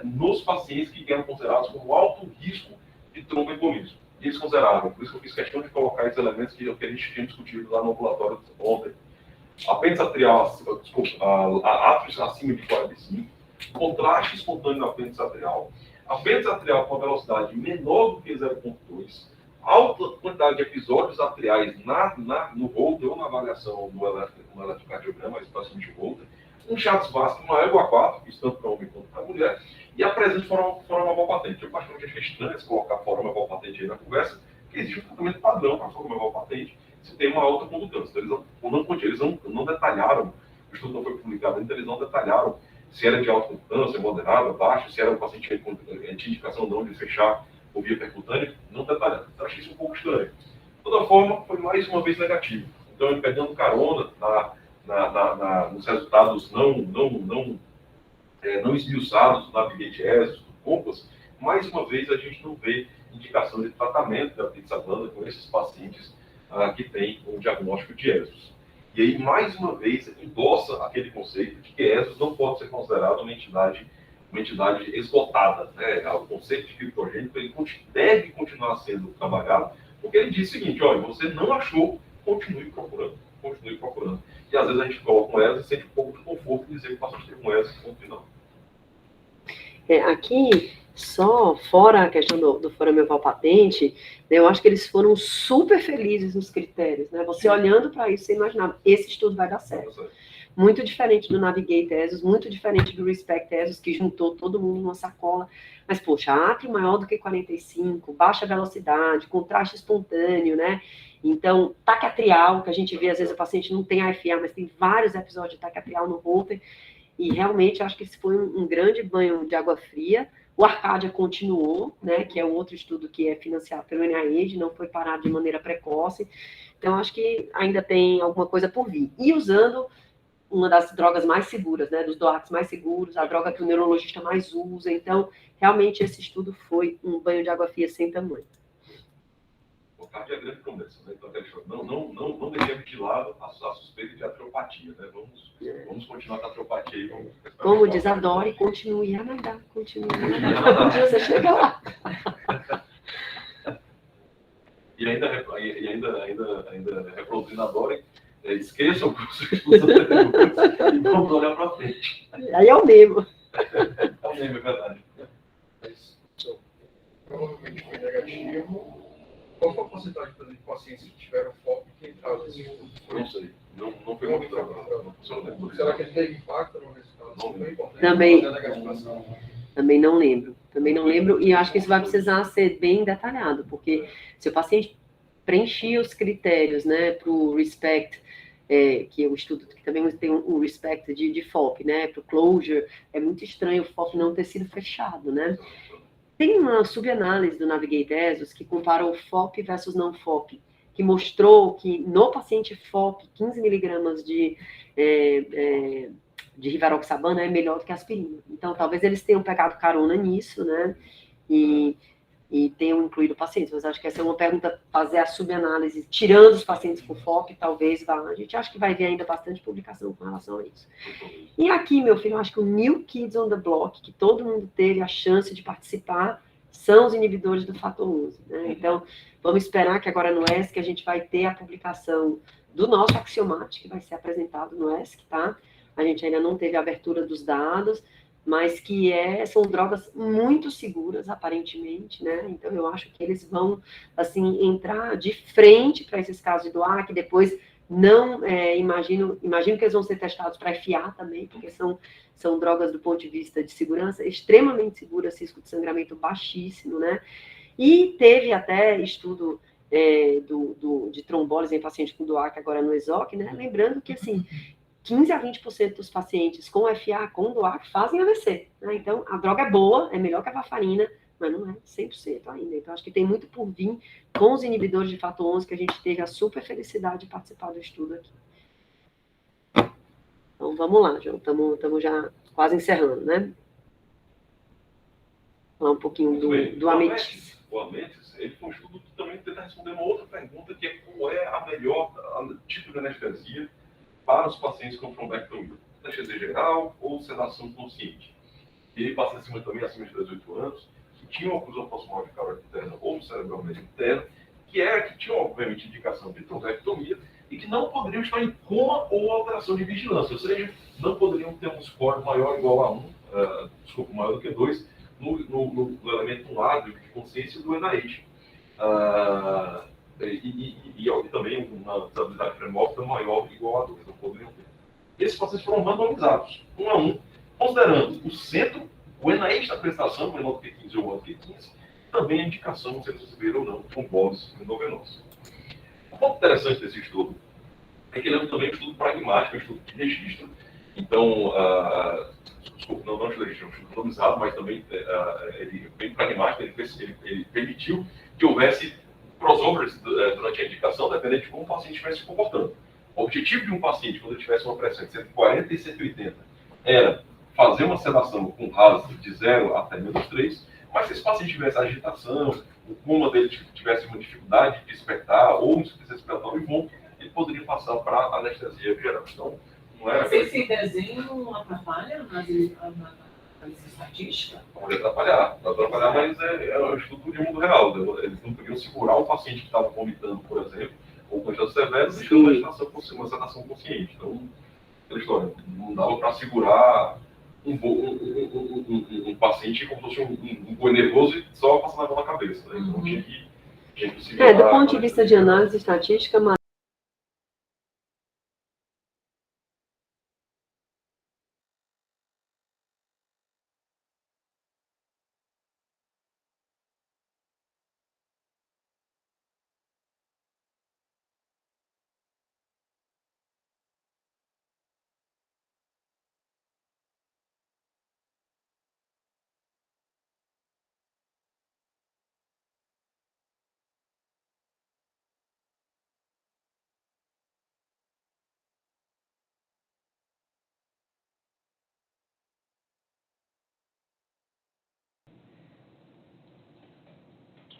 nos pacientes que eram considerados como alto risco de tromboembolismo. E eles consideraram, por isso que eu fiz questão de colocar esses elementos que a gente tinha discutido lá no ambulatório ontem. Apêndice atrial, átrios acima de 45, contraste espontâneo na apêndice atrial com a velocidade menor do que 0,2, alta quantidade de episódios atriais no Holter ou na avaliação no eletrocardiograma, a expressão de Holter, um chatos vasco maior igual a 4, isso tanto para homem quanto para mulher, e a presença de forma patente. Eu particularmente achei estranho se colocar forma patente aí na conversa, porque existe um tratamento padrão para a forma patente, se tem uma alta condutância. Eles não detalharam, o estudo não foi publicado ainda, eles não detalharam se era de alta importância, moderada, baixa, se era o paciente tinha indicação não de fechar por via percutânea, não detalhado. Então, achei isso um pouco estranho. De toda forma, foi mais uma vez negativo. Então, ele pegando carona nos resultados não esmiuçados do Navigate ESUS, do COMPASS, mais uma vez a gente não vê indicação de tratamento da apixaban com esses pacientes que têm um diagnóstico de ESUS. E aí, mais uma vez, endossa aquele conceito de que ESUS não pode ser considerado uma entidade esgotada. Né? O conceito de criptogênico ele deve continuar sendo trabalhado, porque ele diz o seguinte, olha, você não achou, continue procurando. E às vezes a gente coloca um ESUS e sente um pouco de conforto em dizer que o paciente teve um ESUS no final. Aqui, só fora a questão do forame oval patente, né, eu acho que eles foram super felizes nos critérios. Né? Você olhando para isso, você imaginava, esse estudo vai dar certo. Muito diferente do Navigate ESUS, muito diferente do Respect ESUS, que juntou todo mundo numa sacola. Mas, poxa, átrio maior do que 45, baixa velocidade, contraste espontâneo, né? Então, taque atrial, que a gente vê, às vezes o paciente não tem AFA, mas tem vários episódios de taque atrial no Holter. E realmente, acho que esse foi um grande banho de água fria. O Arcadia continuou, né, que é um outro estudo que é financiado pelo NIH, não foi parado de maneira precoce. Então, acho que ainda tem alguma coisa por vir. E usando uma das drogas mais seguras, né, dos DOACs mais seguros, a droga que o neurologista mais usa. Então, realmente, esse estudo foi um banho de água fria sem tamanho. O cardio é grande promessa, né? Então, não deixemos de lado a suspeita de atriopatia, né? Vamos continuar com a atriopatia aí. Como diz a Dori, continue a nadar, continue a nadar. Um dia você chega lá. E ainda reproduzindo a Dori, esqueçam os estudos anteriores e vamos olhar para frente. Aí é o mesmo. É o mesmo, é verdade. Mas, provavelmente foi negativo. Qual foi a porcentagem de pacientes que tiveram foco que entraram nesse estudo? Não sei. Não foi muito. Será que ele teve impacto no resultado? Não foi importante. Também não lembro. E eu acho que isso vai precisar ser bem detalhado, porque se o paciente preencher os critérios, né, para o RESPECT, que é o estudo que também tem um RESPECT de FOP, né, para o CLOSURE, é muito estranho o FOP não ter sido fechado, né? Tem uma subanálise do Navigate ESUS que compara o FOP versus não FOP, que mostrou que no paciente FOP, 15 miligramas de rivaroxaban é melhor do que aspirina. Então, talvez eles tenham pegado carona nisso, né? E tenham incluído pacientes. Mas acho que essa é uma pergunta, fazer a subanálise, tirando os pacientes com FOP, talvez vá. A gente acha que vai ver ainda bastante publicação com relação a isso. E aqui, meu filho, eu acho que o New Kids on the Block, que todo mundo teve a chance de participar, são os inibidores do fator 11. Né? Então, vamos esperar que agora no ESC a gente vai ter a publicação do nosso Axiomate, que vai ser apresentado no ESC, tá? A gente ainda não teve a abertura dos dados, mas que são drogas muito seguras, aparentemente, né? Então, eu acho que eles vão, assim, entrar de frente para esses casos de DOAC, depois não, imagino que eles vão ser testados para FA também, porque são drogas do ponto de vista de segurança extremamente seguras, risco de sangramento baixíssimo, né? E teve até estudo de trombólise em paciente com DOAC agora no ESOC, né? Lembrando que, assim, 15 a 20% dos pacientes com FA, com DOAC, fazem AVC. Né? Então, a droga é boa, é melhor que a varfarina, mas não é 100% ainda. Então, acho que tem muito por vir com os inibidores de fator 11, que a gente teve a super felicidade de participar do estudo aqui. Então, vamos lá, João. Estamos já quase encerrando, né? Falar um pouquinho do Ametis. O Ametis, ele foi um estudo que também tenta responder uma outra pergunta, que é qual é a melhor tipo de anestesia para os pacientes com trombectomia. Anestesia geral ou sedação consciente. E ele passa também acima de 18 anos, que tinham oclusão proximal de carótida interna ou cerebral médio interno, que tinham, obviamente, indicação de trombectomia e que não poderiam estar em coma ou alteração de vigilância, ou seja, não poderiam ter um score maior ou igual a 1, maior do que 2, no elemento 1 A de consciência do NIH. E também uma estabilidade premórfica maior ou igual a 2, não poderiam ter. Esses pacientes foram randomizados, 1 a 1, considerando o centro, o NIH da prestação, menor do que 15 ou maior do que 15, também a indicação se eles receberam ou não trombose endovenosa. O ponto interessante desse estudo é que ele é também um estudo pragmático, um estudo de registro. Então, desculpa, não legislativo, customizado, mas também ele bem pragmático, ele permitiu que houvesse crossovers durante a indicação, dependendo de como o paciente estivesse se comportando. O objetivo de um paciente, quando ele tivesse uma pressão de 140 e 180, era fazer uma sedação com RAS de 0 até -3, mas se esse paciente tivesse agitação, o coma dele tivesse uma dificuldade de despertar ou insuficiência respiratória bom, ele poderia passar para anestesia geral. Então, não era... Mas esse desenho atrapalha nas estatísticas? Pode atrapalhar, mas é um estudo de mundo real. Eles não podiam segurar o paciente que estava vomitando, por exemplo, ou com estados severos, deixando uma sedação consciente. Então, aquela história, não dava para segurar um paciente como se fosse um boi nervoso e só passar a mão na cabeça. Né? Então, tinha que segurar. Do ponto de vista de análise estatística,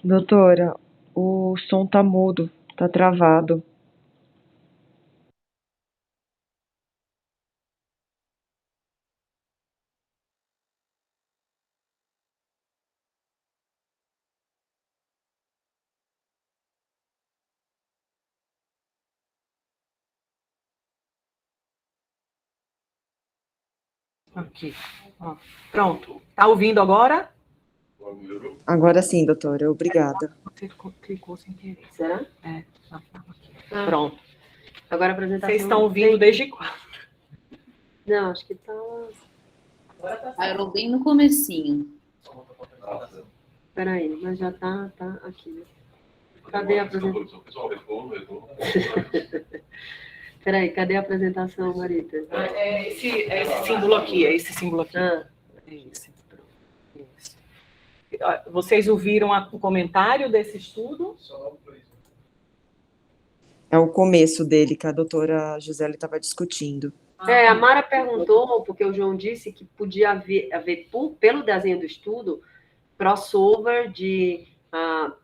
Doutora, o som tá mudo, tá travado. Aqui. Ó. Pronto. Tá ouvindo agora? Agora sim, doutora, obrigada. Você clicou sem querer. será? É. Aqui. Pronto. Agora a apresentação... Vocês estão ouvindo desde quando? Não, acho que tá... Parou bem no comecinho. Peraí, mas já tá aqui, né? Cadê a apresentação? Peraí, cadê a apresentação, Marita? É esse símbolo aqui, é esse símbolo aqui. Ah, É esse. Esse. Vocês ouviram o comentário desse estudo? É o começo dele que a doutora Gisele estava discutindo. a Mara perguntou, porque o João disse que podia haver pelo desenho do estudo, crossover de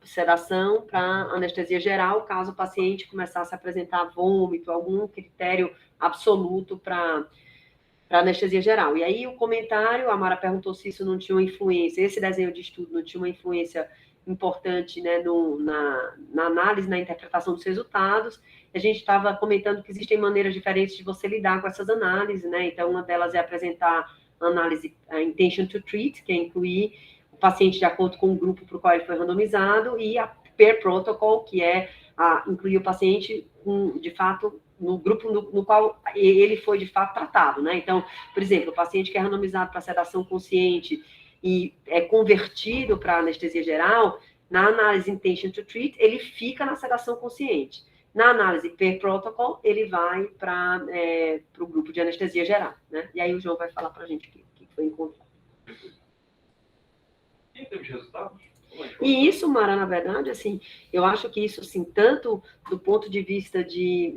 sedação para anestesia geral, caso o paciente começasse a apresentar vômito, algum critério absoluto para anestesia geral. E aí o comentário, a Mara perguntou se isso não tinha uma influência, esse desenho de estudo não tinha uma influência importante, né, na análise, na interpretação dos resultados. A gente estava comentando que existem maneiras diferentes de você lidar com essas análises, né? Então, uma delas é apresentar a análise a intention to treat, que é incluir o paciente de acordo com o grupo para o qual ele foi randomizado, e a per protocol, que é incluir o paciente, de fato, no grupo no qual ele foi, de fato, tratado, né? Então, por exemplo, o paciente que é randomizado para sedação consciente e é convertido para anestesia geral, na análise intention to treat, ele fica na sedação consciente. Na análise per protocol, ele vai para o grupo de anestesia geral, né? E aí o João vai falar para a gente o que foi encontrado. E em termos de resultados? E isso, Mara, na verdade, assim, eu acho que isso, assim, tanto do ponto de vista de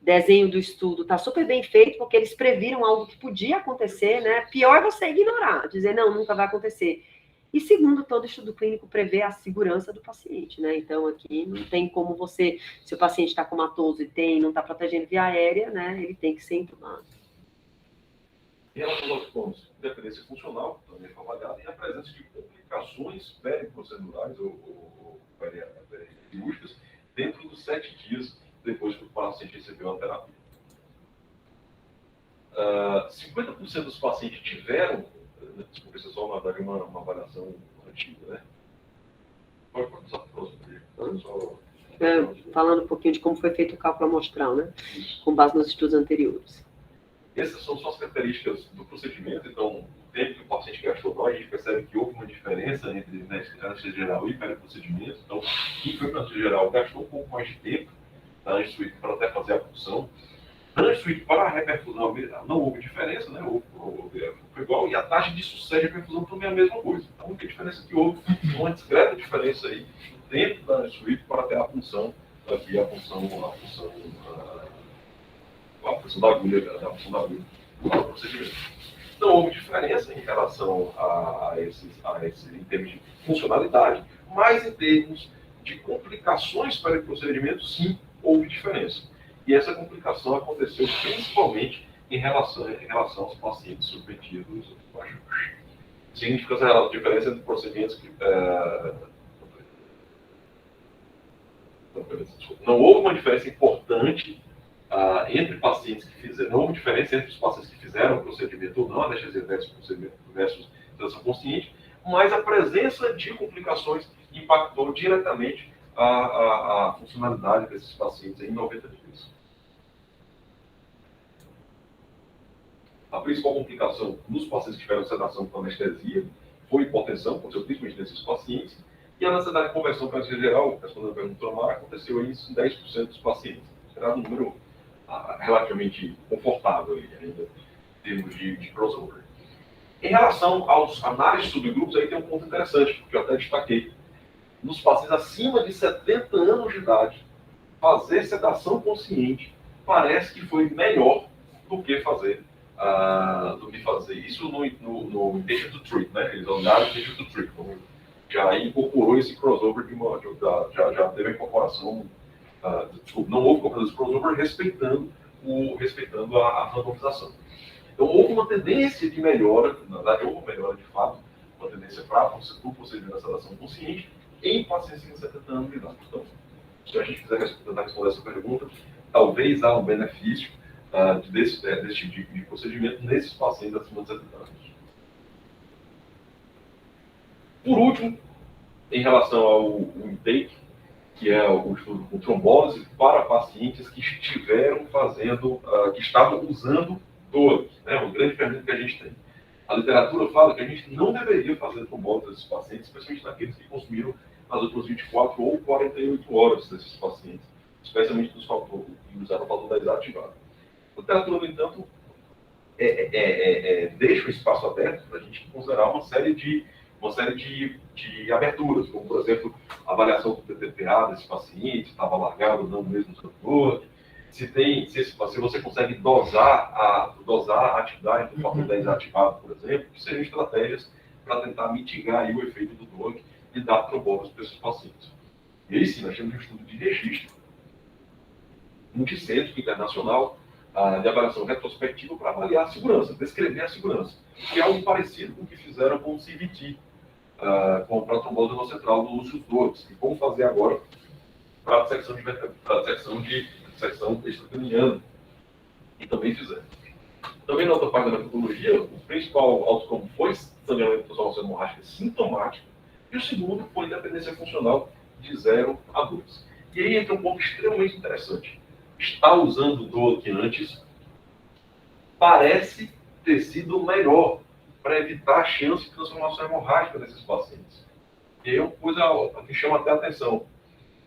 desenho do estudo, está super bem feito, porque eles previram algo que podia acontecer, né? Pior é você ignorar, dizer, não, nunca vai acontecer. E segundo, todo estudo clínico prevê a segurança do paciente, né? Então, aqui não tem como você, se o paciente está comatoso e não está protegendo via aérea, né? Ele tem que ser entubado. Em relação aos pontos, dependência funcional, também foi avaliada, e a presença de complicações periprocedurais ou cirúrgicas dentro dos 7 dias depois que o paciente recebeu a terapia. 50% dos pacientes tiveram, desculpa, isso é só, na verdade, uma avaliação antiga, né? Pode passar para o próximo. Falando um pouquinho de como foi feito o cálculo amostral, né? Com base nos estudos anteriores. Essas são só as características do procedimento, então, o tempo que o paciente gastou lá, a gente percebe que houve uma diferença entre anestesia geral e periprocedimento. Então, quem foi para anestesia geral gastou um pouco mais de tempo na suíte para até fazer a punção. Da suíte para a reperfusão não houve diferença, né? Foi igual, e a taxa de sucesso de reperfusão também é a mesma coisa. A única diferença que houve, uma discreta diferença aí, dentro da suíte para ter a função, aqui a função da agulha, do procedimento. Não houve diferença em relação a esses em termos de funcionalidade, mas em termos de complicações para o procedimento, sim, houve diferença. E essa complicação aconteceu principalmente em relação aos pacientes submetidos. Significa essa diferença entre procedimentos que... Não houve uma diferença importante entre pacientes que fizeram, não houve diferença entre os pacientes que fizeram o procedimento ou não, anestesia versus sedação consciente, mas a presença de complicações impactou diretamente a funcionalidade desses pacientes em 90 dias. A principal complicação nos pacientes que tiveram sedação com anestesia foi hipotensão, aconteceu principalmente nesses pacientes, e a necessidade de conversão para anestesia geral, respondendo a pergunta do Omar, aconteceu isso em 10% dos pacientes. Será um número relativamente confortável ainda, em termos de crossover. Em relação aos análises de subgrupos, aí tem um ponto interessante, que eu até destaquei. Nos pacientes acima de 70 anos de idade, fazer sedação consciente parece que foi melhor do que fazer isso no intention to treat, né? Eles olharam o intention to treat, já incorporou esse crossover já teve a incorporação, desculpa, não houve incorporação desse crossover respeitando a randomização. Então houve uma tendência de melhora, na verdade houve uma melhora de fato, uma tendência para o procedimento da sedação consciente em pacientes de 70 anos de idade. Então, se a gente quiser tentar responder essa pergunta, talvez há um benefício desse tipo de procedimento nesses pacientes acima de 70 anos. Por último, em relação ao intake, que é o estudo com trombose para pacientes que estiveram que estavam usando DOAC, né? Uma grande pergunta que a gente tem. A literatura fala que a gente não deveria fazer trombose desses pacientes, especialmente naqueles que consumiram as últimas 24 ou 48 horas desses pacientes, especialmente dos que usaram o fator da desativado. A literatura, no entanto, deixa o espaço aberto para a gente considerar uma série de aberturas, como, por exemplo, a avaliação do TTPA desse paciente, estava largado ou não mesmo no setor, se você consegue dosar a atividade do fator 10 ativado, por exemplo, que seriam estratégias para tentar mitigar aí o efeito do DOAC e dar trombose para esses pacientes. E aí sim, nós temos um estudo de registro multicêntrico internacional de avaliação retrospectiva para avaliar a segurança, descrever a segurança, que é algo parecido com o que fizeram com o CVT, com a trombose venocentral do Lucius Douglas, e como fazer agora para a dissecção extracraniana, e também fizeram. Também na outra parte da metodologia, o principal outcome foi sangramento de transformação hemorrágica sintomática, e o segundo foi independência funcional de 0 a 2. E aí entra um ponto extremamente interessante. Estar usando o DOAC antes parece ter sido melhor para evitar a chance de transformação hemorrágica desses pacientes. E aí é uma coisa que chama até a atenção.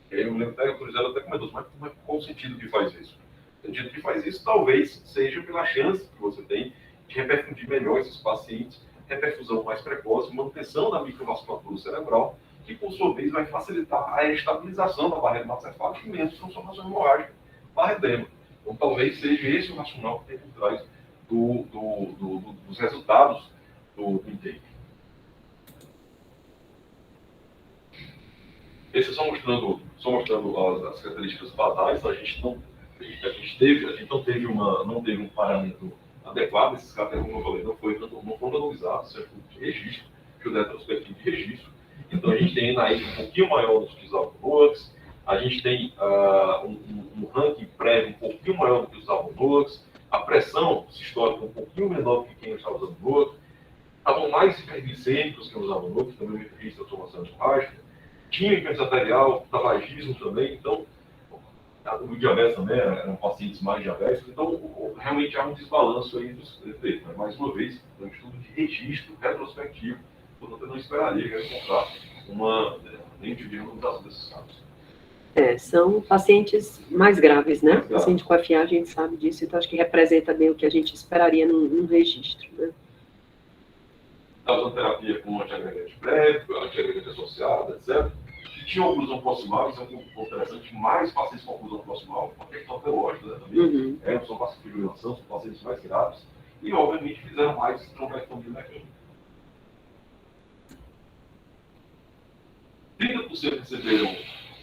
E aí eu lembro até que a autorizada até comentou, mas qual o sentido que faz isso? O sentido que faz isso talvez seja pela chance que você tem de reperfundir melhor esses pacientes, reperfusão mais precoce, manutenção da microvasculatura cerebral, que por sua vez vai facilitar a estabilização da barreira hematoencefálica e menos transformação hemorrágica para edema. Então talvez seja esse o racional que tem por trás dos resultados do intake. Esse só mostrando as características basais. A gente não teve um parâmetro adequado. Esses caras, como eu falei, não foram randomizados, certo? De registro, estudo retrospectivo de registro. Então a gente tem na um pouquinho maior dos que usavam NOACs, a gente tem um ranking prévio um pouquinho maior do que usavam NOACs, a pressão sistólica um pouquinho menor do que quem estava usando NOAC, estavam mais hiperglicêmicos que usavam NOAC, também registro de transformação hemorrágica, tinha hipertensão arterial, tabagismo também, então o diabetes também eram pacientes mais diabéticos, então realmente há um desbalanço aí dos efeitos. Mas, mais uma vez, é um estudo de registro retrospectivo, portanto eu não esperaria encontrar nenhum tipo de randomização desses casos. São pacientes mais graves, né? Mais graves. Paciente com FA, a gente sabe disso, então acho que representa bem o que a gente esperaria num registro, né? Está usando terapia com antiagregante prévio, antiagregante associado, etc. Que tinha oclusão proximal, isso é um pouco interessante, mais pacientes com oclusão proximal, uma questão teológica, né, também. São pacientes de fibrilação, são pacientes mais graves, e obviamente fizeram mais trombectomia mecânica. 30% receberam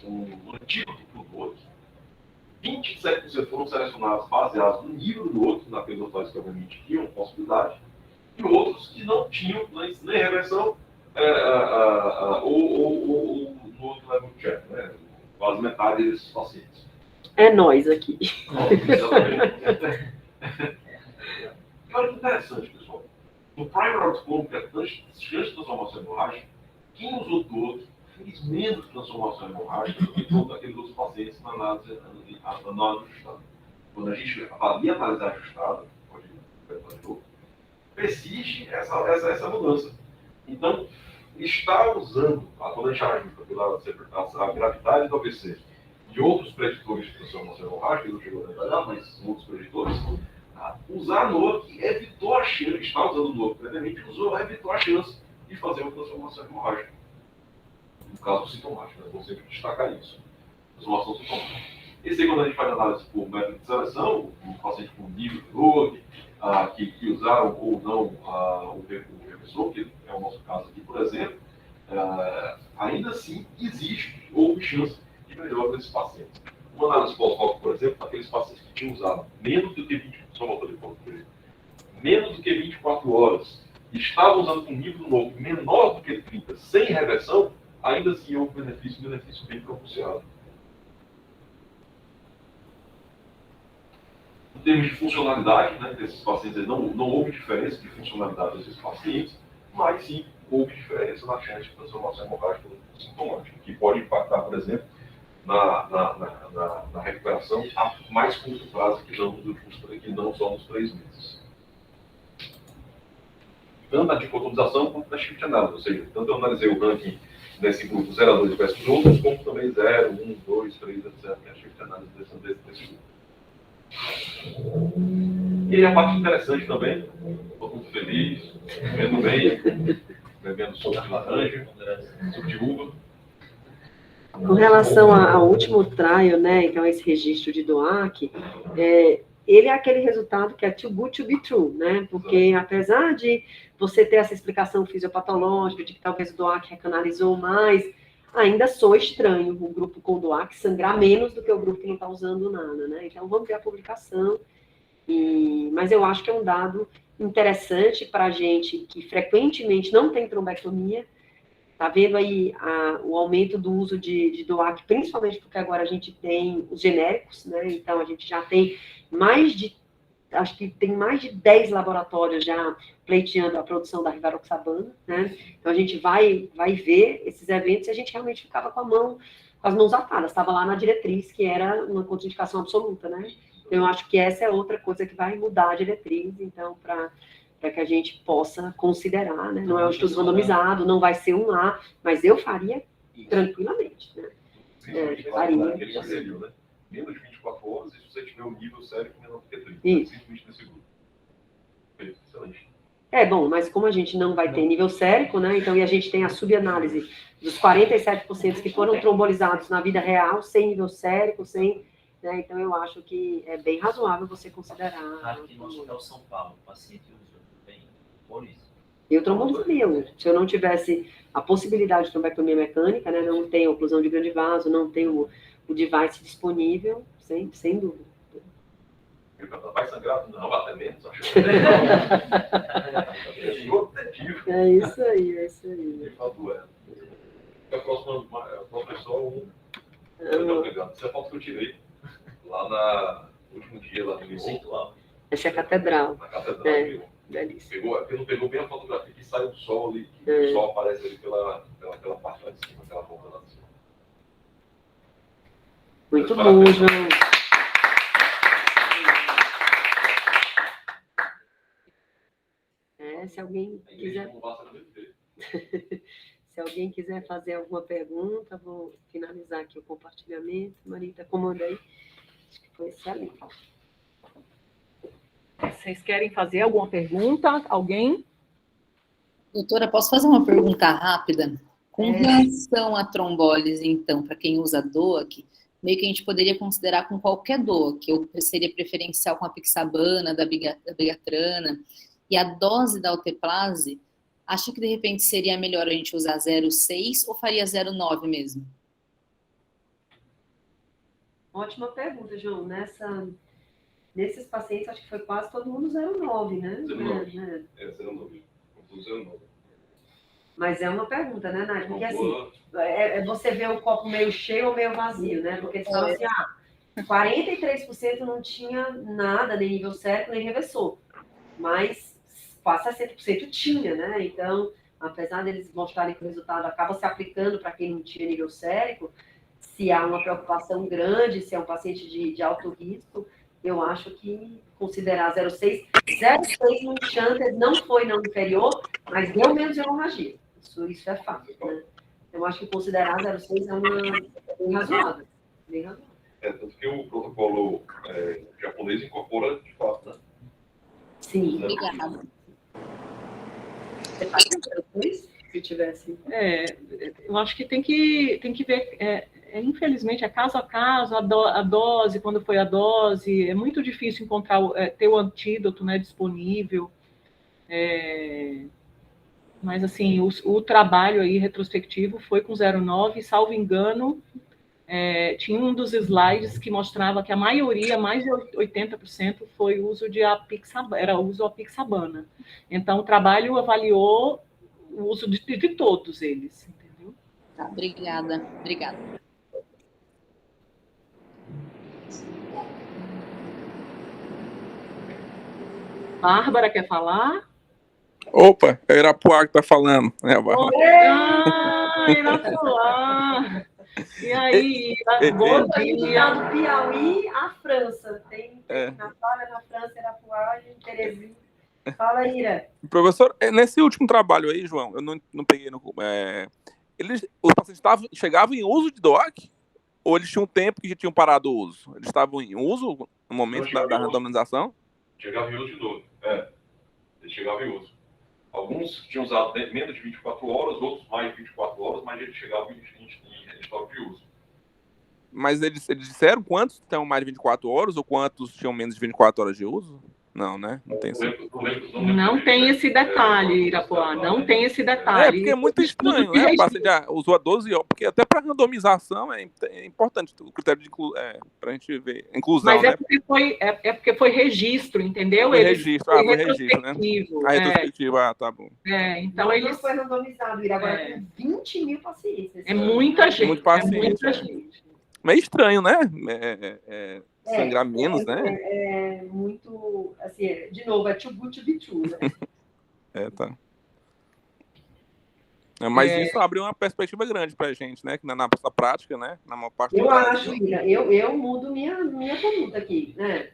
um antídoto para o DOAC, 27% foram selecionados baseados no nível do DOAC, naqueles hospitais que obviamente tinham possibilidade, e outros que não tinham nem reversão ou no outro level check, né? Quase metade desses pacientes. É nós aqui. Exatamente. Olha que interessante, pessoal. No primary outcome, que é chance de transformação hemorrágica, quem usou DOAC fez menos transformação hemorrágica do que todos aqueles outros pacientes na análise ajustada. Quando a gente avalia a análise ajustada, persiste essa mudança. Então, está usando, quando a gente ajusta pela gravidade do AVC e outros preditores de transformação hemorrágica, não chegou a detalhar, mas outros preditores, usar NOAC evitou a chance, está usando o NOAC previamente, evitou a chance de fazer uma transformação hemorrágica. No caso sintomático, né? Vou sempre destacar isso. Transformação sintomática. Esse aí, quando a gente faz análise por método de seleção, um paciente com nível de NOAC, que usaram ou não o reversor, que é o nosso caso aqui, por exemplo, ainda assim houve chance de melhora desses pacientes. Uma análise pós-hoc, por exemplo, aqueles pacientes que tinham usado menos do que 24 horas, estavam usando com nível novo menor do que 30, sem reversão, ainda assim houve benefício bem pronunciado. Em termos de funcionalidade, né, desses pacientes, não houve diferença de funcionalidade desses pacientes, mas sim houve diferença na chance de transformação hemorrágica sintomática, que pode impactar, por exemplo, na recuperação a mais curto prazo que não só nos 3 meses. Tanto na dicotomização quanto na shift análise, ou seja, tanto eu analisei o ranking desse grupo 0 a 2 versus outros, como também 0, 1, 2, 3, etc., que é a shift análise desse grupo. E aí a parte interessante também, estou muito feliz, comendo bem, bebendo suco de laranja, suco de uva. Com relação ao último trial, né, então esse registro de DOAC, ele é aquele resultado que é too good to be true, né, porque apesar de você ter essa explicação fisiopatológica de que talvez o DOAC recanalizou mais, ainda soa estranho o grupo com DOAC sangrar menos do que o grupo que não está usando nada, né, então vamos ver a publicação, mas eu acho que é um dado interessante para a gente que frequentemente não tem trombectomia. Está vendo aí o aumento do uso de DOAC, principalmente porque agora a gente tem os genéricos, né? Então a gente já tem acho que tem mais de 10 laboratórios já pleiteando a produção da rivaroxabana, né? Então a gente vai ver esses eventos e a gente realmente ficava com as mãos atadas, estava lá na diretriz, que era uma contraindicação absoluta, né? Então eu acho que essa é outra coisa que vai mudar a diretriz, então, para que a gente possa considerar, né? Não é um estudo randomizado, não vai ser um A, mas eu faria tranquilamente, né? Faria. Ele sugeriu, né? Menos de 24 horas, e se você tiver um nível sério menor do que 30. Isso. Nesse grupo. Excelente. Bom, mas como a gente não vai ter nível sérico, né? Então, e a gente tem a subanálise dos 47% que foram trombolizados na vida real, sem nível sérico, sem... Né? Então, eu acho que é bem razoável você considerar... Aqui no Hospital São Paulo, o paciente usou bem por isso. Eu trombolizaria hoje. Se eu não tivesse a possibilidade de trombectomia mecânica, né? Não tenho oclusão de grande vaso, não tenho o device disponível, sem dúvida. Vai sangrar? Não, até menos, acho. É isso aí. De fato é. A próxima é só um. Essa é a foto que eu tirei lá no último dia, lá no Conceitual. Essa é a catedral. Na catedral. Delícia. Não pegou bem a fotografia que sai do sol ali, que o sol aparece ali pelaquela parte lá de cima, aquela ponta lá de cima. Muito bom, João. Se alguém quiser. Se alguém quiser fazer alguma pergunta, vou finalizar aqui o compartilhamento. Marita, comanda aí. Acho que foi excelente. Vocês querem fazer alguma pergunta? Alguém? Doutora, posso fazer uma pergunta rápida? Com relação à trombólise, então, para quem usa DOAC, meio que a gente poderia considerar com qualquer DOAC, ou seria preferencial com a pixabana, da bigatrana, e a dose da alteplase, acha que de repente seria melhor a gente usar 0,6 ou faria 0,9 mesmo? Ótima pergunta, João. Nesses pacientes, acho que foi quase todo mundo 0,9, né? 0,9. Né? 0,9. 0,9. Mas é uma pergunta, né, Nath? Porque Boa. assim, você vê o copo meio cheio ou meio vazio, né? Porque eles falam assim, 43% não tinha nada, nem nível sérico, nem reversor. Mas quase 60% tinha, né? Então, apesar deles mostrarem que o resultado acaba se aplicando para quem não tinha nível sérico, se há uma preocupação grande, se é um paciente de alto risco, eu acho que considerar 0,6 no Chanter não foi não inferior, mas deu menos hemorragia. Isso é fato, né? Eu acho que considerar 0,6 é bem razoável. Bem razoável. Tanto que o protocolo japonês incorpora de fato, né? Sim. Obrigada. Você faria 0,6 se tivesse? Eu acho que tem que ver, infelizmente, é caso a caso, a dose, quando foi a dose, é muito difícil encontrar, ter o antídoto, né, disponível. Mas, assim, o trabalho aí retrospectivo foi com 0,9, salvo engano, tinha um dos slides que mostrava que a maioria, mais de 80%, foi uso de apixabana. Então, o trabalho avaliou o uso de todos eles, entendeu? Tá, obrigada. Bárbara, quer falar? Opa, é Irapuá que tá falando, né, Bárbara? Irapuá! E aí, bom dia! Do Piauí à França. Tem Natália na França, Irapuá e Terezinha. Fala, Ira. Professor, nesse último trabalho aí, João, eu não peguei os pacientes chegavam em uso de DOAC? Ou eles tinham um tempo que já tinham parado o uso? Eles estavam em uso no momento da randomização? Chegava em uso de novo. Eles chegavam em uso. Alguns tinham usado menos de 24 horas, outros mais de 24 horas, mas eles chegavam em estoque de uso. Mas eles disseram quantos tinham mais de 24 horas ou quantos tinham menos de 24 horas de uso? Não, né? Não tem Não tem esse detalhe, Irapuá. Não tem esse detalhe. Porque é muito estranho, né? O paciente usou a 12 horas, porque até para randomização é importante o critério de para a gente ver inclusão. Mas né? porque foi registro, foi registro, né? A retrospectiva, tá bom. Então ele foi randomizado, agora tem 20 mil pacientes. É muita gente. Muito paciente. Meio estranho, né? Sangrar menos, né? É muito, assim, de novo, too good to be true, né? Tá. Mas isso abriu uma perspectiva grande pra gente, né? Que na nossa prática, né? Na maior parte eu acho, Ira, eu mudo minha conduta aqui, né?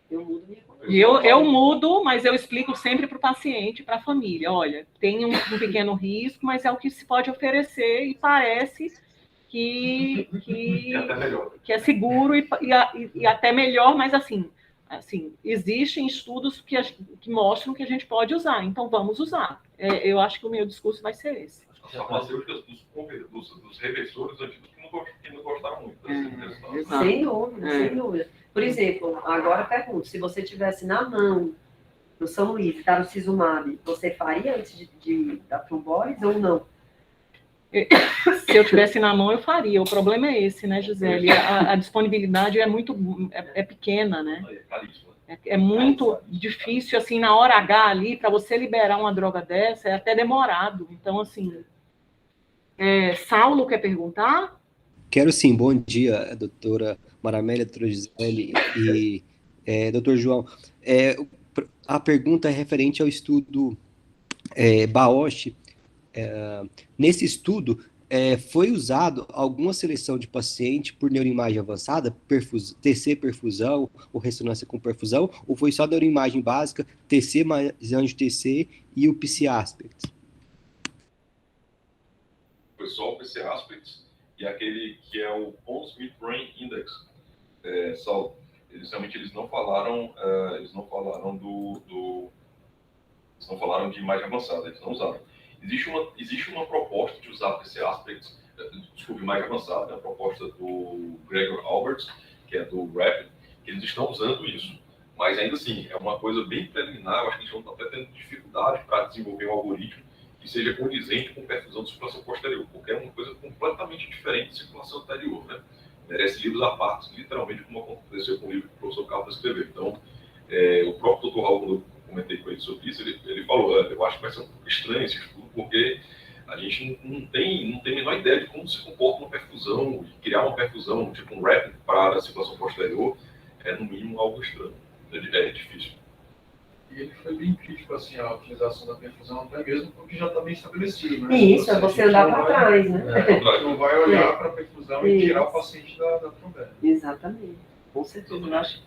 Eu mudo minha conduta. Eu mudo, mas eu explico sempre para o paciente, para a família. Olha, tem um pequeno risco, mas é o que se pode oferecer e parece que é seguro e até melhor, mas assim, existem estudos que mostram que a gente pode usar, então vamos usar. Eu acho que o meu discurso vai ser esse. As farmacêuticas dos reversores antigos que não gostaram muito dessa Sem dúvida. Por exemplo, agora pergunto, se você tivesse na mão no São Luís, Tarocizumab, você faria antes da trombólise ou não? Se eu tivesse na mão, eu faria. O problema é esse, né, Gisele? A disponibilidade é muito pequena, né? É muito difícil, assim, na hora H ali, para você liberar uma droga dessa, é até demorado. Então, assim... Saulo quer perguntar? Quero sim. Bom dia, doutora Maramélia, doutora Gisele e doutor João. A pergunta é referente ao estudo Bausch. Nesse estudo, foi usado alguma seleção de paciente por neuroimagem avançada, TC perfusão ou ressonância com perfusão, ou foi só neuroimagem básica, TC mais anjo-TC e o PC-aspect? foi só o PC Aspects e aquele que é o Pons Mid-Brain Index. Eles não falaram, eles não falaram de imagem avançada, eles não usaram. Existe uma proposta de usar PC Aspects, desculpe, imagem avançada, a proposta do Gregor Alberts, que é do Rapid, que eles estão usando isso. Mas ainda assim, é uma coisa bem preliminar, eu acho que eles vão estar até tendo dificuldade para desenvolver um algoritmo que seja condizente com perfusão de circulação posterior, porque é uma coisa completamente diferente de circulação anterior, né? Merece livros à parte, literalmente, como aconteceu com o livro que o professor Carlos escreveu. Então, o próprio Dr. Raul, quando eu comentei com ele sobre isso, ele falou, eu acho que vai ser um pouco estranho esse estudo, porque a gente não tem a menor ideia de como se comporta uma perfusão, de criar uma perfusão, tipo um rapid para a circulação posterior, é no mínimo algo estranho, é difícil. E ele foi bem crítico assim, à utilização da perfusão, até mesmo porque já está bem estabelecido, né? Isso, é você andar para trás, né? A gente não vai olhar para a perfusão e tirar o paciente da trombese. Exatamente, com certeza. Eu acho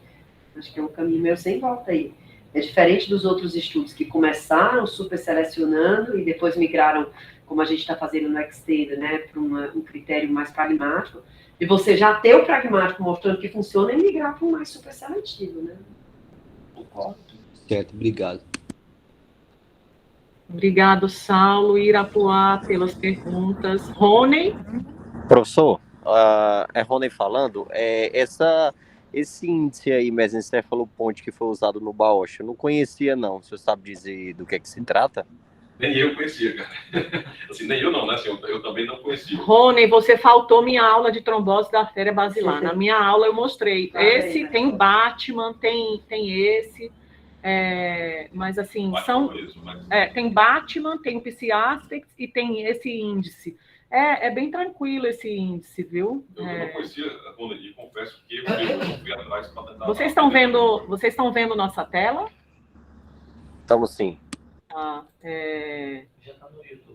que é um caminho meio sem volta aí. É diferente dos outros estudos que começaram super selecionando e depois migraram, como a gente está fazendo no Extend, né, para um critério mais pragmático, e você já ter o pragmático mostrando que funciona e migrar para um mais super seletivo, né? Certo, obrigado. Obrigado, Saulo e Irapuá, pelas perguntas. Rony? Professor, é Rony falando. Esse índice aí, mesencefaloponte, que foi usado no Bausch, eu não conhecia, não. O senhor sabe dizer do que se trata? Nem eu conhecia, cara. Assim, nem eu não, né? Assim, eu também não conhecia. Rony, você faltou minha aula de trombose da artéria basilar. Na minha aula eu mostrei. Esse tem o Batman, tem esse. Mas assim, tem Batman, tem o PC Aspects e tem esse índice. É bem tranquilo esse índice, viu? Eu não conhecia, e confesso que eu não fui atrás para tentar... Vocês estão vendo nossa tela? Estamos sim.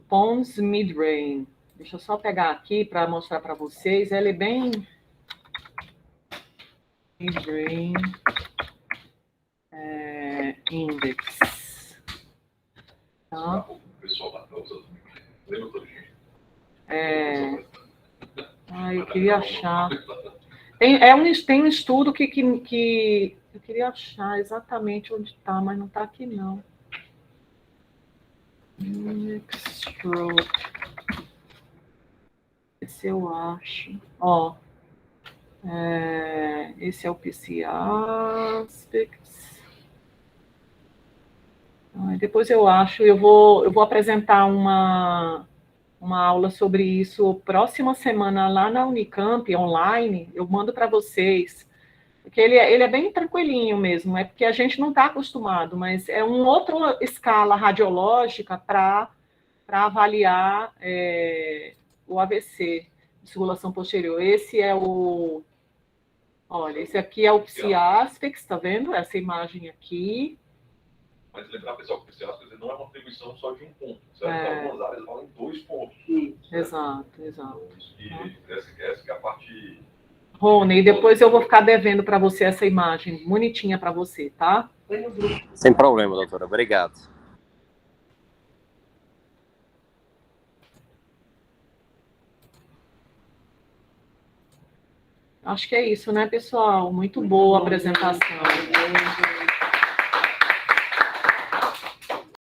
Pons Mid-Brain. Deixa eu só pegar aqui para mostrar para vocês. Ele é bem... Mid-Brain Index. Tá? O pessoal lá está usando. Lembra todo dia? Eu queria achar. Tem um estudo que eu queria achar exatamente onde está, mas não está aqui não. Esse eu acho. Esse é o PC Aspects. Depois eu acho, eu vou apresentar uma aula sobre isso próxima semana lá na Unicamp, online, eu mando para vocês, porque ele é bem tranquilinho mesmo, é porque a gente não está acostumado, mas é uma outra escala radiológica para avaliar o AVC, de circulação posterior. Esse é esse aqui é o PC Aspects, está vendo? Essa imagem aqui. Mas lembrar, pessoal, que o PC Aspects não é uma atribuição só de um ponto, certo? Algumas áreas falam em 2 pontos. Exato. E essa que é a parte... Rony, e depois eu vou ficar devendo para você essa imagem bonitinha para você, tá? Sem problema, doutora. Obrigado. Acho que é isso, né, pessoal? Muito boa a apresentação.